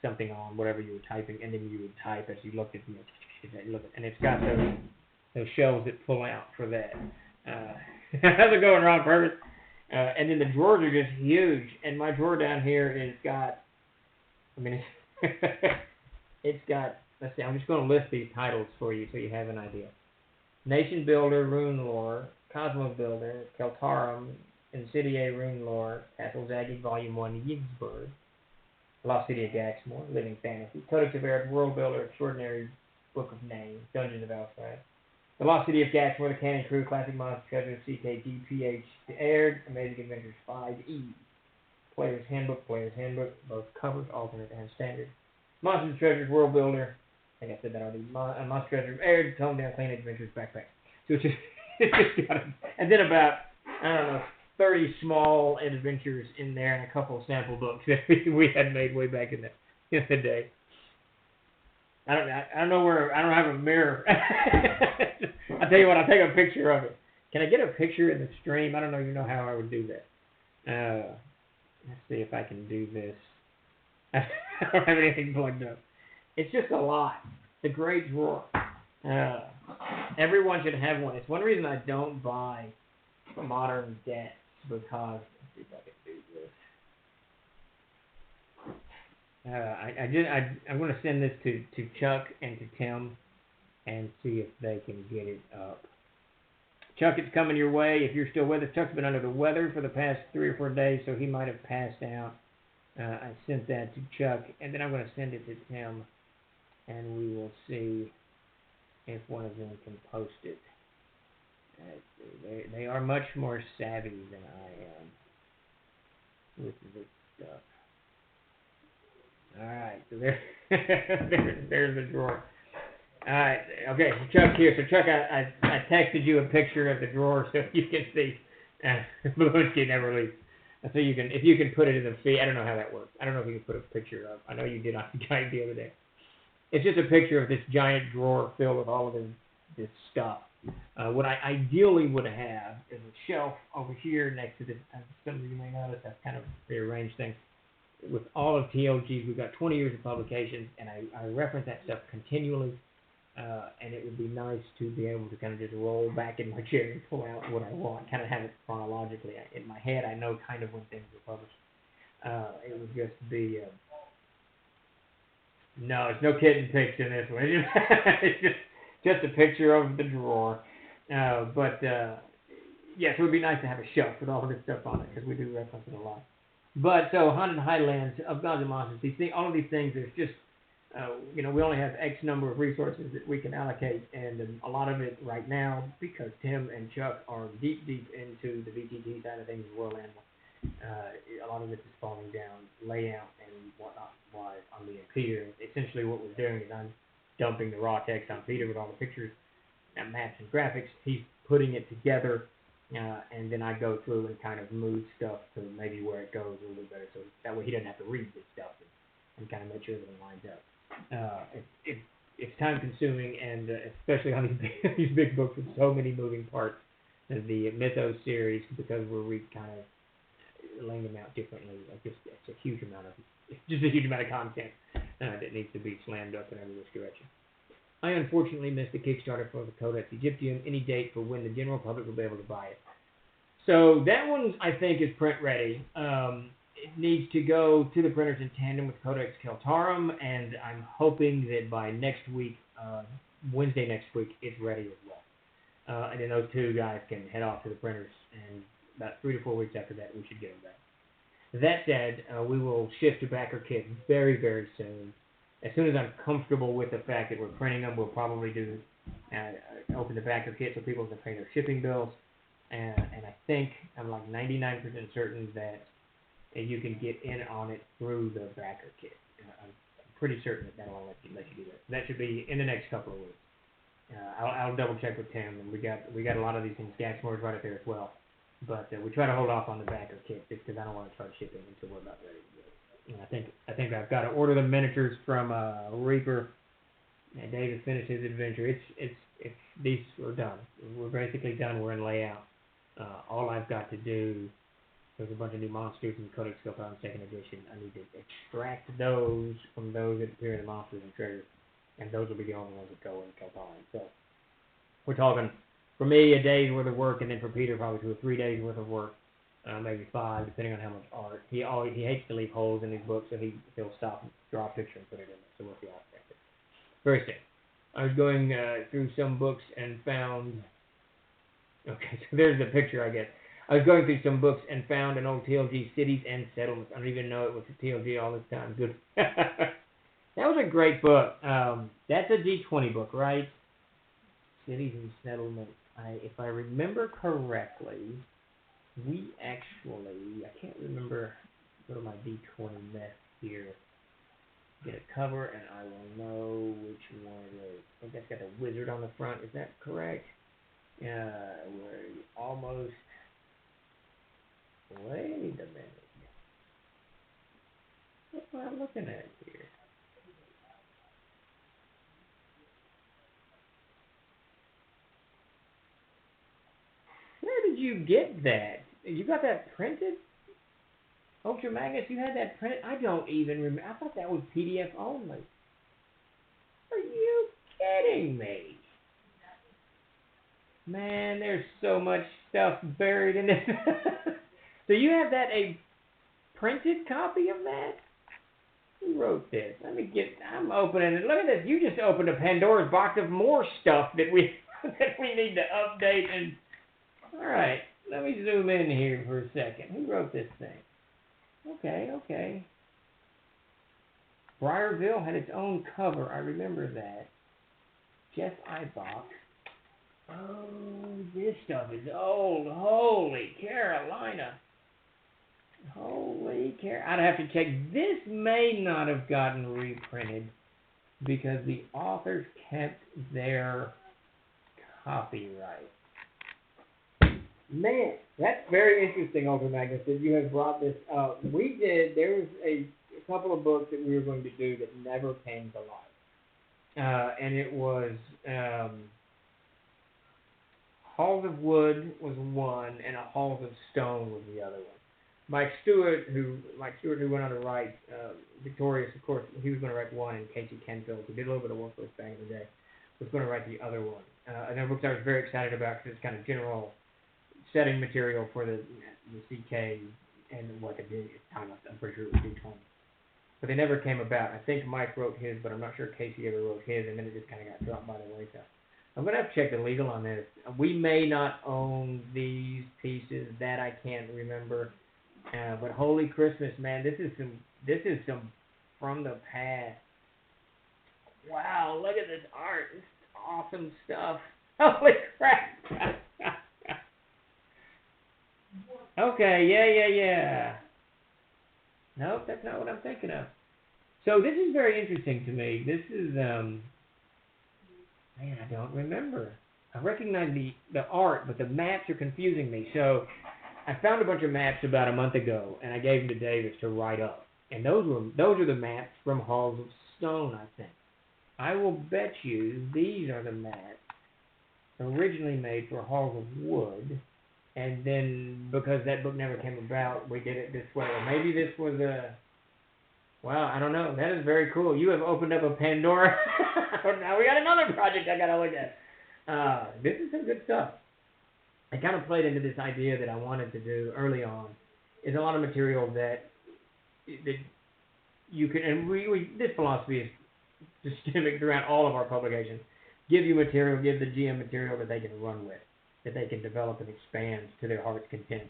something on, whatever you were typing, and then you would type as you looked at and it's got those shelves that pull out for that. How's it going, Ron Purvis? And then the drawers are just huge. And my drawer down here has got, it's got, let's see, I'm just going to list these titles for you so you have an idea. Nation Builder, Rune Lore, Cosmo Builder, Keltarum, Insidiae, Rune Lore, Castle Zaggy, Volume 1, Yigsburg, Lost City of Gaxmore, Living Fantasy, Codex of Erid, World Builder, Extraordinary Book of Names, Dungeons of Alphrath, The Lost City of Gaxmore, The Cannon Crew, Classic Monster Treasure of 𝚃𝚘𝚕𝚕, The Erid, Amazing Adventures 5E, Player's Handbook, both covers, alternate and standard. Monsters and Treasures, World Builder, I think I said that already. Monster Treasure of Erid, Toned Down Clean Adventures, Backpack. So it's just got and then about, 30 small adventures in there and a couple of sample books that we had made way back in the day. I don't know where, I don't have a mirror. I'll tell you what, I'll take a picture of it. Can I get a picture in the stream? I don't even know how I would do that. Let's see if I can do this. I don't have anything plugged up. It's just a lot. It's a great drawer. Everyone should have one. It's one reason I don't buy modern desks, because, let's see if I can do this. I'm going to send this to Chuck and to Tim and see if they can get it up. Chuck, it's coming your way. If you're still with us, Chuck's been under the weather for the past 3 or 4 days, so he might have passed out. I sent that to Chuck, and then I'm going to send it to Tim, and we will see if one of them can post it. They are much more savvy than I am with this stuff. All right, so there's the drawer. All right, okay, so Chuck's here. So Chuck, I texted you a picture of the drawer so you can see. Balloonsky never leaves. So you can, if you can put it in the feed. I don't know how that works. I don't know if you can put a picture of. I know you did on the guide the other day. It's just a picture of this giant drawer filled with all of this stuff. What I ideally would have is a shelf over here next to this. Some of you may notice I've kind of rearranged things. With all of TLG's, we've got 20 years of publications, and I reference that stuff continually. And it would be nice to be able to kind of just roll back in my chair and pull out what I want, kind of have it chronologically. In my head, I know kind of when things are published. It would just be... no, it's no kitten pics in this one. It's just a picture of the drawer. Yes, it would be nice to have a shelf with all of this stuff on it, because we do reference it a lot. But so Haunted Highlands of Gods and Monsters, all of these things, there's just, we only have X number of resources that we can allocate, and a lot of it right now, because Tim and Chuck are deep into the VTT side of things as well, and a lot of this is falling down layout and whatnot on me and Peter. Essentially what we're doing is I'm dumping the raw text on Peter with all the pictures and maps and graphics. He's putting it together. And then I go through and kind of move stuff to maybe where it goes a little bit better, so that way he doesn't have to read this stuff and kind of make sure that it lines up. It's time consuming, and especially on these big books with so many moving parts. The Mythos series, because we're kind of laying them out differently. It's a huge amount of content that needs to be slammed up in every which direction. I unfortunately missed the Kickstarter for the Codex Egyptium. Any date for when the general public will be able to buy it? So that one, I think, is print ready. It needs to go to the printers in tandem with Codex 𝚃𝚘𝚕𝚔, and I'm hoping that by next week, Wednesday next week, it's ready as well. And then those two guys can head off to the printers, and about 3 to 4 weeks after that, we should get them back. That said, we will shift to backer kit very, very soon. As soon as I'm comfortable with the fact that we're printing them, we'll probably do open the backer kit so people can pay their shipping bills. And I think I'm like 99% certain that you can get in on it through the backer kit. I'm pretty certain that will let you do that. That should be in the next couple of weeks. I'll double check with Tim, and we got a lot of these things. Gatsmore's right up there as well. But we try to hold off on the backer kit just because I don't want to start shipping until we're about ready to do it. And I think I've got to order the miniatures from Reaper. And David finished his adventure. These are done. We're basically done. We're in layout. All I've got to do, there's a bunch of new monsters in Codex 𝚃𝚘𝚕𝚔 2nd edition. I need to extract those from those that appear in the monsters and treasures, and those will be the only ones that go in 𝚃𝚘𝚕𝚔. So we're talking, for me, a day's worth of work, and then for Peter, probably 2 or 3 days worth of work. Maybe 5, depending on how much art. He hates to leave holes in his books, so he'll stop and draw a picture and put it in there. So we'll see how effective. Very sick. I was going through some books and found... Okay, so there's the picture, I guess. I was going through some books and found an old TLG, Cities and Settlements. I don't even know it was a TLG all this time. Good. That was a great book. That's a D20 book, right? Cities and Settlements. If I remember correctly... We actually, I can't remember, go to my D20 mess here, get a cover, and I will know which one it is. I think that's got a wizard on the front, is that correct? We're almost, wait a minute. What am I looking at here? Where did you get that? You got that printed? Ultra Magnus, you had that printed? I don't even remember. I thought that was PDF only. Are you kidding me? Man, there's so much stuff buried in this. So you have that, a printed copy of that? Who wrote this? I'm opening it. Look at this. You just opened a Pandora's box of more stuff that we need to update. And all right, let me zoom in here for a second. Who wrote this thing? Okay. Briarville had its own cover. I remember that. Jeff Ibach. Oh, this stuff is old. Holy Carolina. I'd have to check. This may not have gotten reprinted because the authors kept their copyright. Man, that's very interesting, Ultra Magnus, that you have brought this up. There was a couple of books that we were going to do that never came to life. And it was Halls of Wood was one, and a Halls of Stone was the other one. Mike Stewart, who went on to write Victorious, of course, he was going to write one, and Casey Kenfield, who did a little bit of work for us back in the day, was going to write the other one. And they're books I was very excited about because it's kind of general setting material for the CK and what they did. I'm pretty sure it was D20. But they never came about. I think Mike wrote his, but I'm not sure Casey ever wrote his, and then it just kind of got dropped by the wayside. I'm going to have to check the legal on this. We may not own these pieces. That I can't remember. But holy Christmas, man, this is some from the past. Wow, look at this art. This is awesome stuff. Holy crap. Okay, yeah. Nope, that's not what I'm thinking of. So this is very interesting to me. This is, man, I don't remember. I recognize the art, but the maps are confusing me. So I found a bunch of maps about a month ago, and I gave them to Davis to write up. And those are the maps from Halls of Stone, I think. I will bet you these are the maps originally made for Halls of Wood. And then, because that book never came about, we did it this way. Or maybe this was wow, I don't know. That is very cool. You have opened up a Pandora. Now we got another project I got to look at. This is some good stuff. I kind of played into this idea that I wanted to do early on. Is a lot of material that you can, and this philosophy is systemic throughout all of our publications. Give you material, give the GM material that they can run with, that they can develop and expand to their heart's content.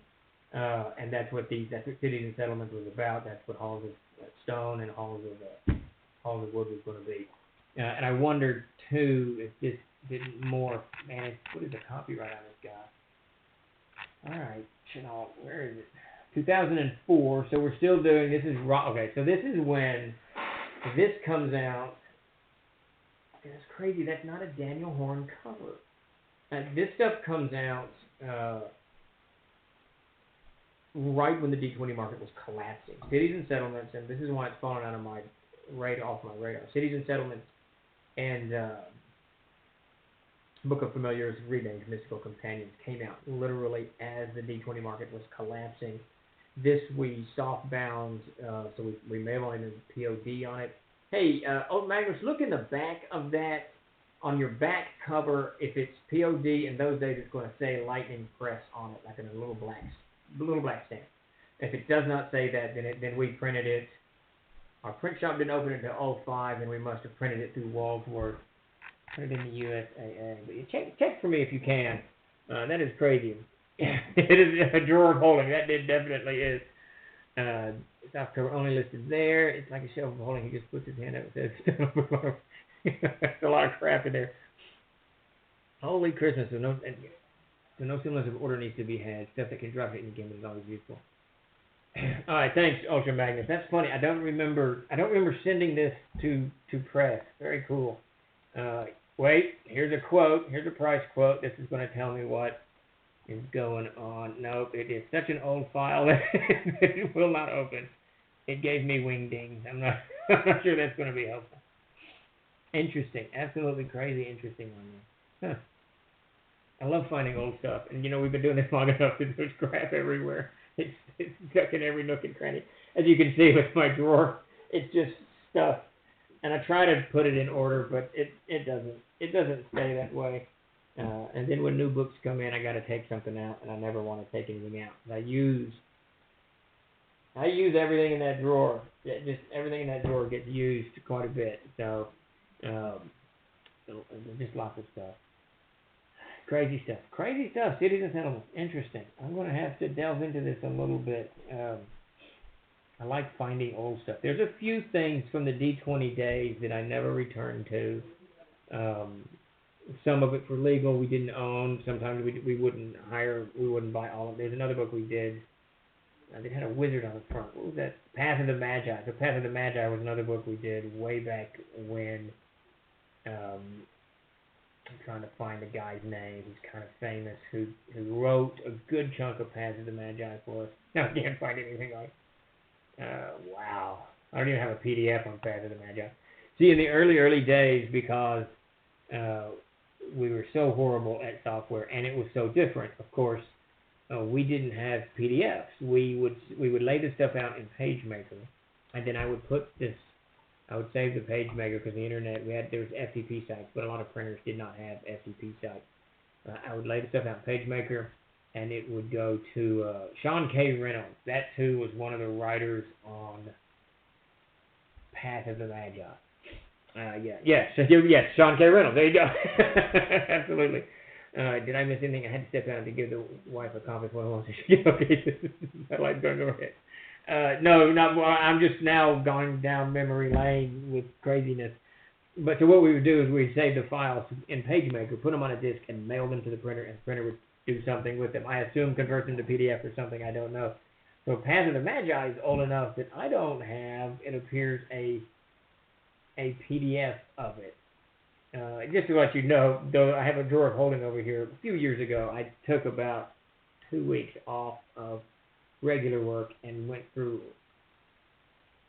And that's what Cities and Settlements was about. That's what Halls of Stone and Halls of Wood was going to be. And I wondered too if this didn't morph. Man, what is the copyright on this guy? All right, Chenault, where is it? 2004. So we're still doing. This is okay. So this is when this comes out. That's crazy. That's not a Daniel Horn cover. This stuff comes out right when the D20 market was collapsing. Cities and Settlements, and this is why it's fallen out of my off my radar. Cities and Settlements and Book of Familiars, renamed Mystical Companions, came out literally as the D20 market was collapsing. This we softbound, so we mail-in POD on it. Hey, Magnus, look in the back of that. On your back cover, if it's POD, in those days it's going to say Lightning Press on it, like in a little black stamp. If it does not say that, then we printed it. Our print shop didn't open until 2005, and we must have printed it through Waldsworth. Put it in the USAA. But you check for me if you can. That is crazy. It is a drawer of holding. That definitely is. South Cover only listed there. It's like a shelf of holding. He just puts his hand up and says, there's a lot of crap in there. Holy Christmas. So no semblance of order needs to be had. Stuff that can drop it in the game is always useful. All right, thanks, Ultra Magnus. That's funny. I don't remember sending this to press. Very cool. Wait, here's a quote. Here's a price quote. This is going to tell me what is going on. Nope, it is such an old file that it will not open. It gave me wingdings. I'm not sure that's going to be helpful. Interesting. Absolutely crazy interesting one there. Huh. I love finding old stuff. And, we've been doing this long enough that there's crap everywhere. It's stuck in every nook and cranny. As you can see with my drawer, it's just stuff. And I try to put it in order, but it doesn't stay that way. And then when new books come in, I got to take something out, and I never want to take anything out. I use everything in that drawer. just everything in that drawer gets used quite a bit. So, just lots of stuff. Crazy stuff. Crazy stuff. Cities and settlements. Interesting. I'm going to have to delve into this a little bit. I like finding old stuff. There's a few things from the D20 days that I never returned to. Some of it for legal we didn't own. Sometimes we wouldn't buy all of it. There's another book we did. They had a wizard on the front. What was that? Path of the Magi. So Path of the Magi was another book we did way back when. I'm trying to find the guy's name. He's kind of famous. Who wrote a good chunk of Path of the Magi for us. No, I can't find anything like. Wow. I don't even have a PDF on Path of the Magi. See, in the early days, because we were so horrible at software and it was so different, of course, we didn't have PDFs. We would lay this stuff out in PageMaker, and then I would save the PageMaker because the internet, there was FTP sites, but a lot of printers did not have FTP sites. I would lay the stuff out in PageMaker, and it would go to Sean K. Reynolds. That's who was one of the writers on Path of the Magi. Yes, Sean K. Reynolds. There you go. Absolutely. Did I miss anything? I had to step out to give the wife a conference when I wanted to. Okay, I like going over it. No, not. Well, I'm just now going down memory lane with craziness. But so what we would do is we'd save the files in PageMaker, put them on a disk, and mail them to the printer, and the printer would do something with them. I assume convert them to PDF or something. I don't know. So Path of the Magi is old enough that I don't have, it appears, a PDF of it. Just to let you know, though, I have a drawer of holding over here. A few years ago, I took about 2 weeks off of regular work and went through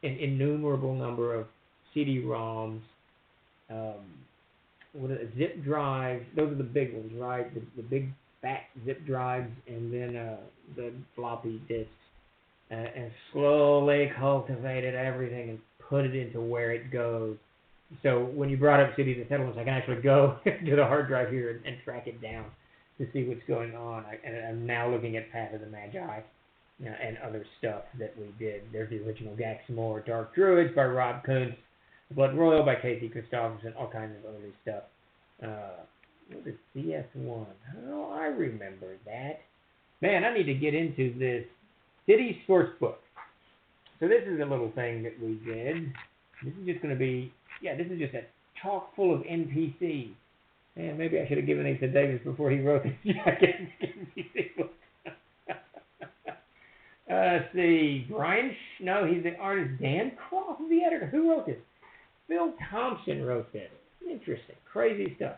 an innumerable number of CD-ROMs, zip drives. Those are the big ones, right? The big fat zip drives, and then the floppy disks, and slowly cultivated everything and put it into where it goes. So when you brought up cities and settlements, I can actually go to the hard drive here and track it down to see what's going on. And I'm now looking at Path of the Magi and other stuff that we did. There's the original Gaxmore Dark Druids by Rob Kuntz, Blood Royal by Casey Christopherson, all kinds of early stuff. What is CS1? Oh, I remember that. Man, I need to get into this City Sourcebook. So this is a little thing that we did. This is just going to be, this is just a chock full of NPCs. Man, maybe I should have given these to Davis before he wrote this NPC book. Let's see, Brian, he's the artist. Dan Croft is the editor. Who wrote this? Phil Thompson wrote this. Interesting, crazy stuff.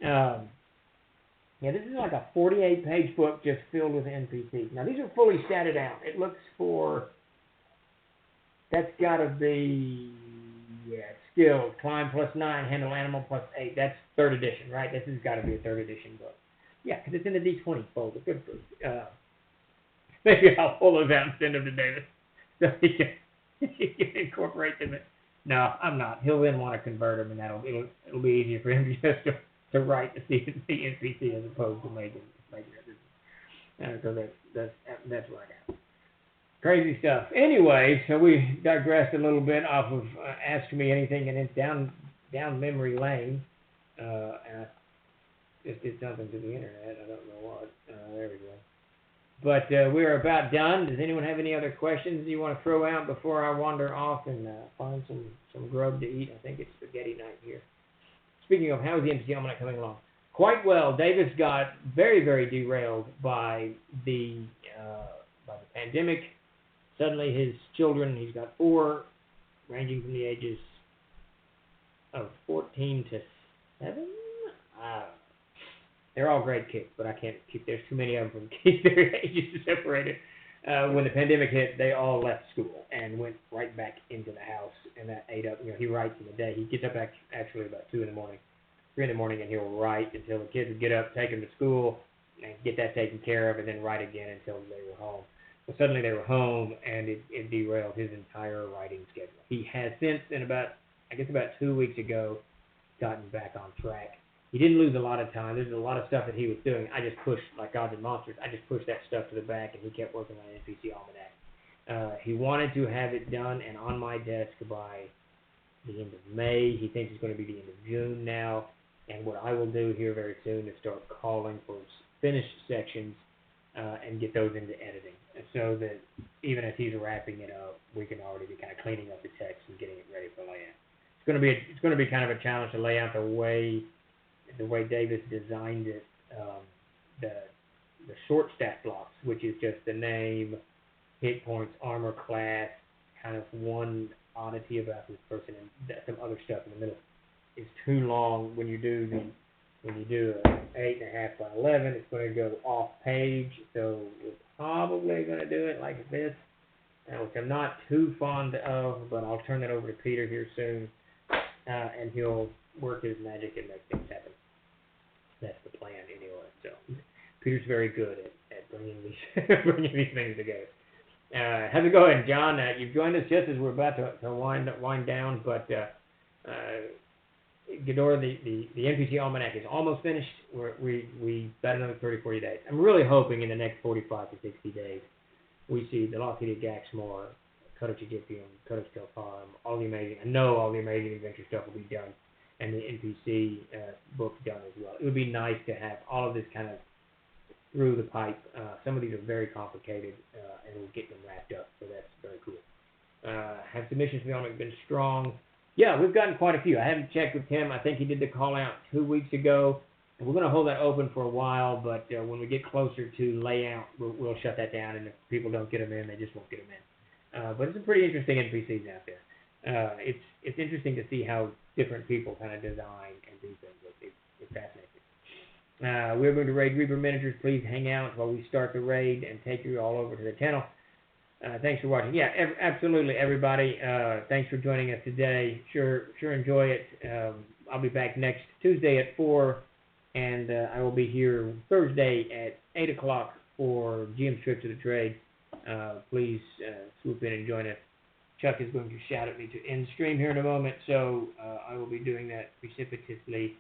This is like a 48-page book just filled with NPCs. Now, these are fully statted out. It looks for, that's got to be, skill, climb +9, handle animal +8. That's 3rd edition, right? This has got to be a 3rd edition book. Yeah, because it's in the D20 folder. Good for maybe I'll pull those out and send them to David so he can incorporate them in. No, I'm not. He'll then want to convert them, and it'll be easier for him just to write the NPC as opposed to making it. So that's what I got. Crazy stuff. Anyway, so we digressed a little bit off of Ask Me Anything, and it's down memory lane. And I just did something to the internet. I don't know what. There we go. But we're about done. Does anyone have any other questions you want to throw out before I wander off and find some grub to eat? I think it's spaghetti night here. Speaking of, how is the NPC Almanac coming along? Quite well. Davis got very, very derailed by the pandemic. Suddenly his children, he's got 4, ranging from the ages of 14 to 7. They're all great kids, but I can't keep, there's too many of them to keep their ages separated. When the pandemic hit, they all left school and went right back into the house, and that ate up, he writes in the day. He gets up actually about 2 in the morning, 3 in the morning, and he'll write until the kids would get up, take him to school, and get that taken care of, and then write again until they were home. So suddenly they were home, and it derailed his entire writing schedule. He has since, about 2 weeks ago, gotten back on track. He didn't lose a lot of time. There's a lot of stuff that he was doing. I just pushed, like Gods and Monsters, I just pushed that stuff to the back, and he kept working on NPC Almanac. He wanted to have it done and on my desk by the end of May. He thinks it's going to be the end of June now. And what I will do here very soon is start calling for finished sections and get those into editing, so that even as he's wrapping it up, we can already be kind of cleaning up the text and getting it ready for layout. It's going to be kind of a challenge to lay out the way Davis designed it. The short stat blocks, which is just the name, hit points, armor class, kind of one oddity about this person, and some other stuff in the middle, is too long. When you do an 8.5 by 11, it's going to go off page. So we're probably going to do it like this, which I'm not too fond of, but I'll turn it over to Peter here soon, and he'll work his magic and make things happen. That's the plan anyway. So Peter's very good at bringing these things together. How's it going, John? You've joined us just as we're about to wind down, but Ghidorah, the NPC Almanac is almost finished. We got another 30-40 days. I'm really hoping in the next 45 to 60 days we see the Lockheed Gaxmore, 𝚃𝚘𝚕𝚕, 𝚃𝚘𝚘𝚕𝚔, all the amazing. I know all the amazing adventure stuff will be done, and the NPC book done as well. It would be nice to have all of this kind of through the pipe. Some of these are very complicated, and we'll get them wrapped up, so that's very cool. Have submissions for the Almanac been strong? Yeah, we've gotten quite a few. I haven't checked with Tim. I think he did the call out 2 weeks ago. And we're going to hold that open for a while, but when we get closer to layout, we'll shut that down, and if people don't get them in, they just won't get them in. But it's some pretty interesting NPCs out there. It's interesting to see how different people kind of design and do things. It's fascinating. We're going to raid Reaper miniatures. Please hang out while we start the raid and take you all over to the channel. Thanks for watching. Yeah, absolutely, everybody. Thanks for joining us today. Sure enjoy it. I'll be back next Tuesday at 4, and I will be here Thursday at 8 o'clock for GM's Trip to the Trade. Please swoop in and join us. Chuck is going to shout at me to end stream here in a moment, so I will be doing that precipitously.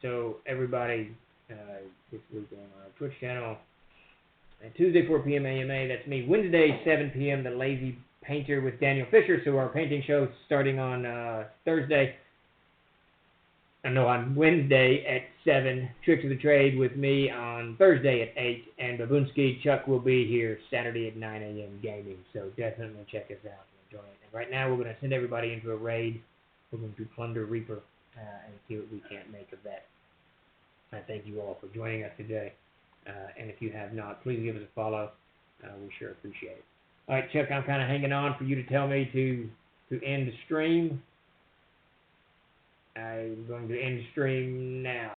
So everybody, this week on our Twitch channel, Tuesday 4 p.m. AMA, that's me. Wednesday 7 p.m. The Lazy Painter with Daniel Fisher. So our painting show starting on on Wednesday at 7. Tricks of the Trade with me on Thursday at 8. And Babunsky Chuck will be here Saturday at 9 a.m. gaming. So definitely check us out and enjoy it. And right now we're going to send everybody into a raid. We're going to plunder Reaper and see what we can't make of that. I thank you all for joining us today. And if you have not, please give us a follow. We sure appreciate it. All right, Chuck, I'm kind of hanging on for you to tell me to end the stream. I'm going to end the stream now.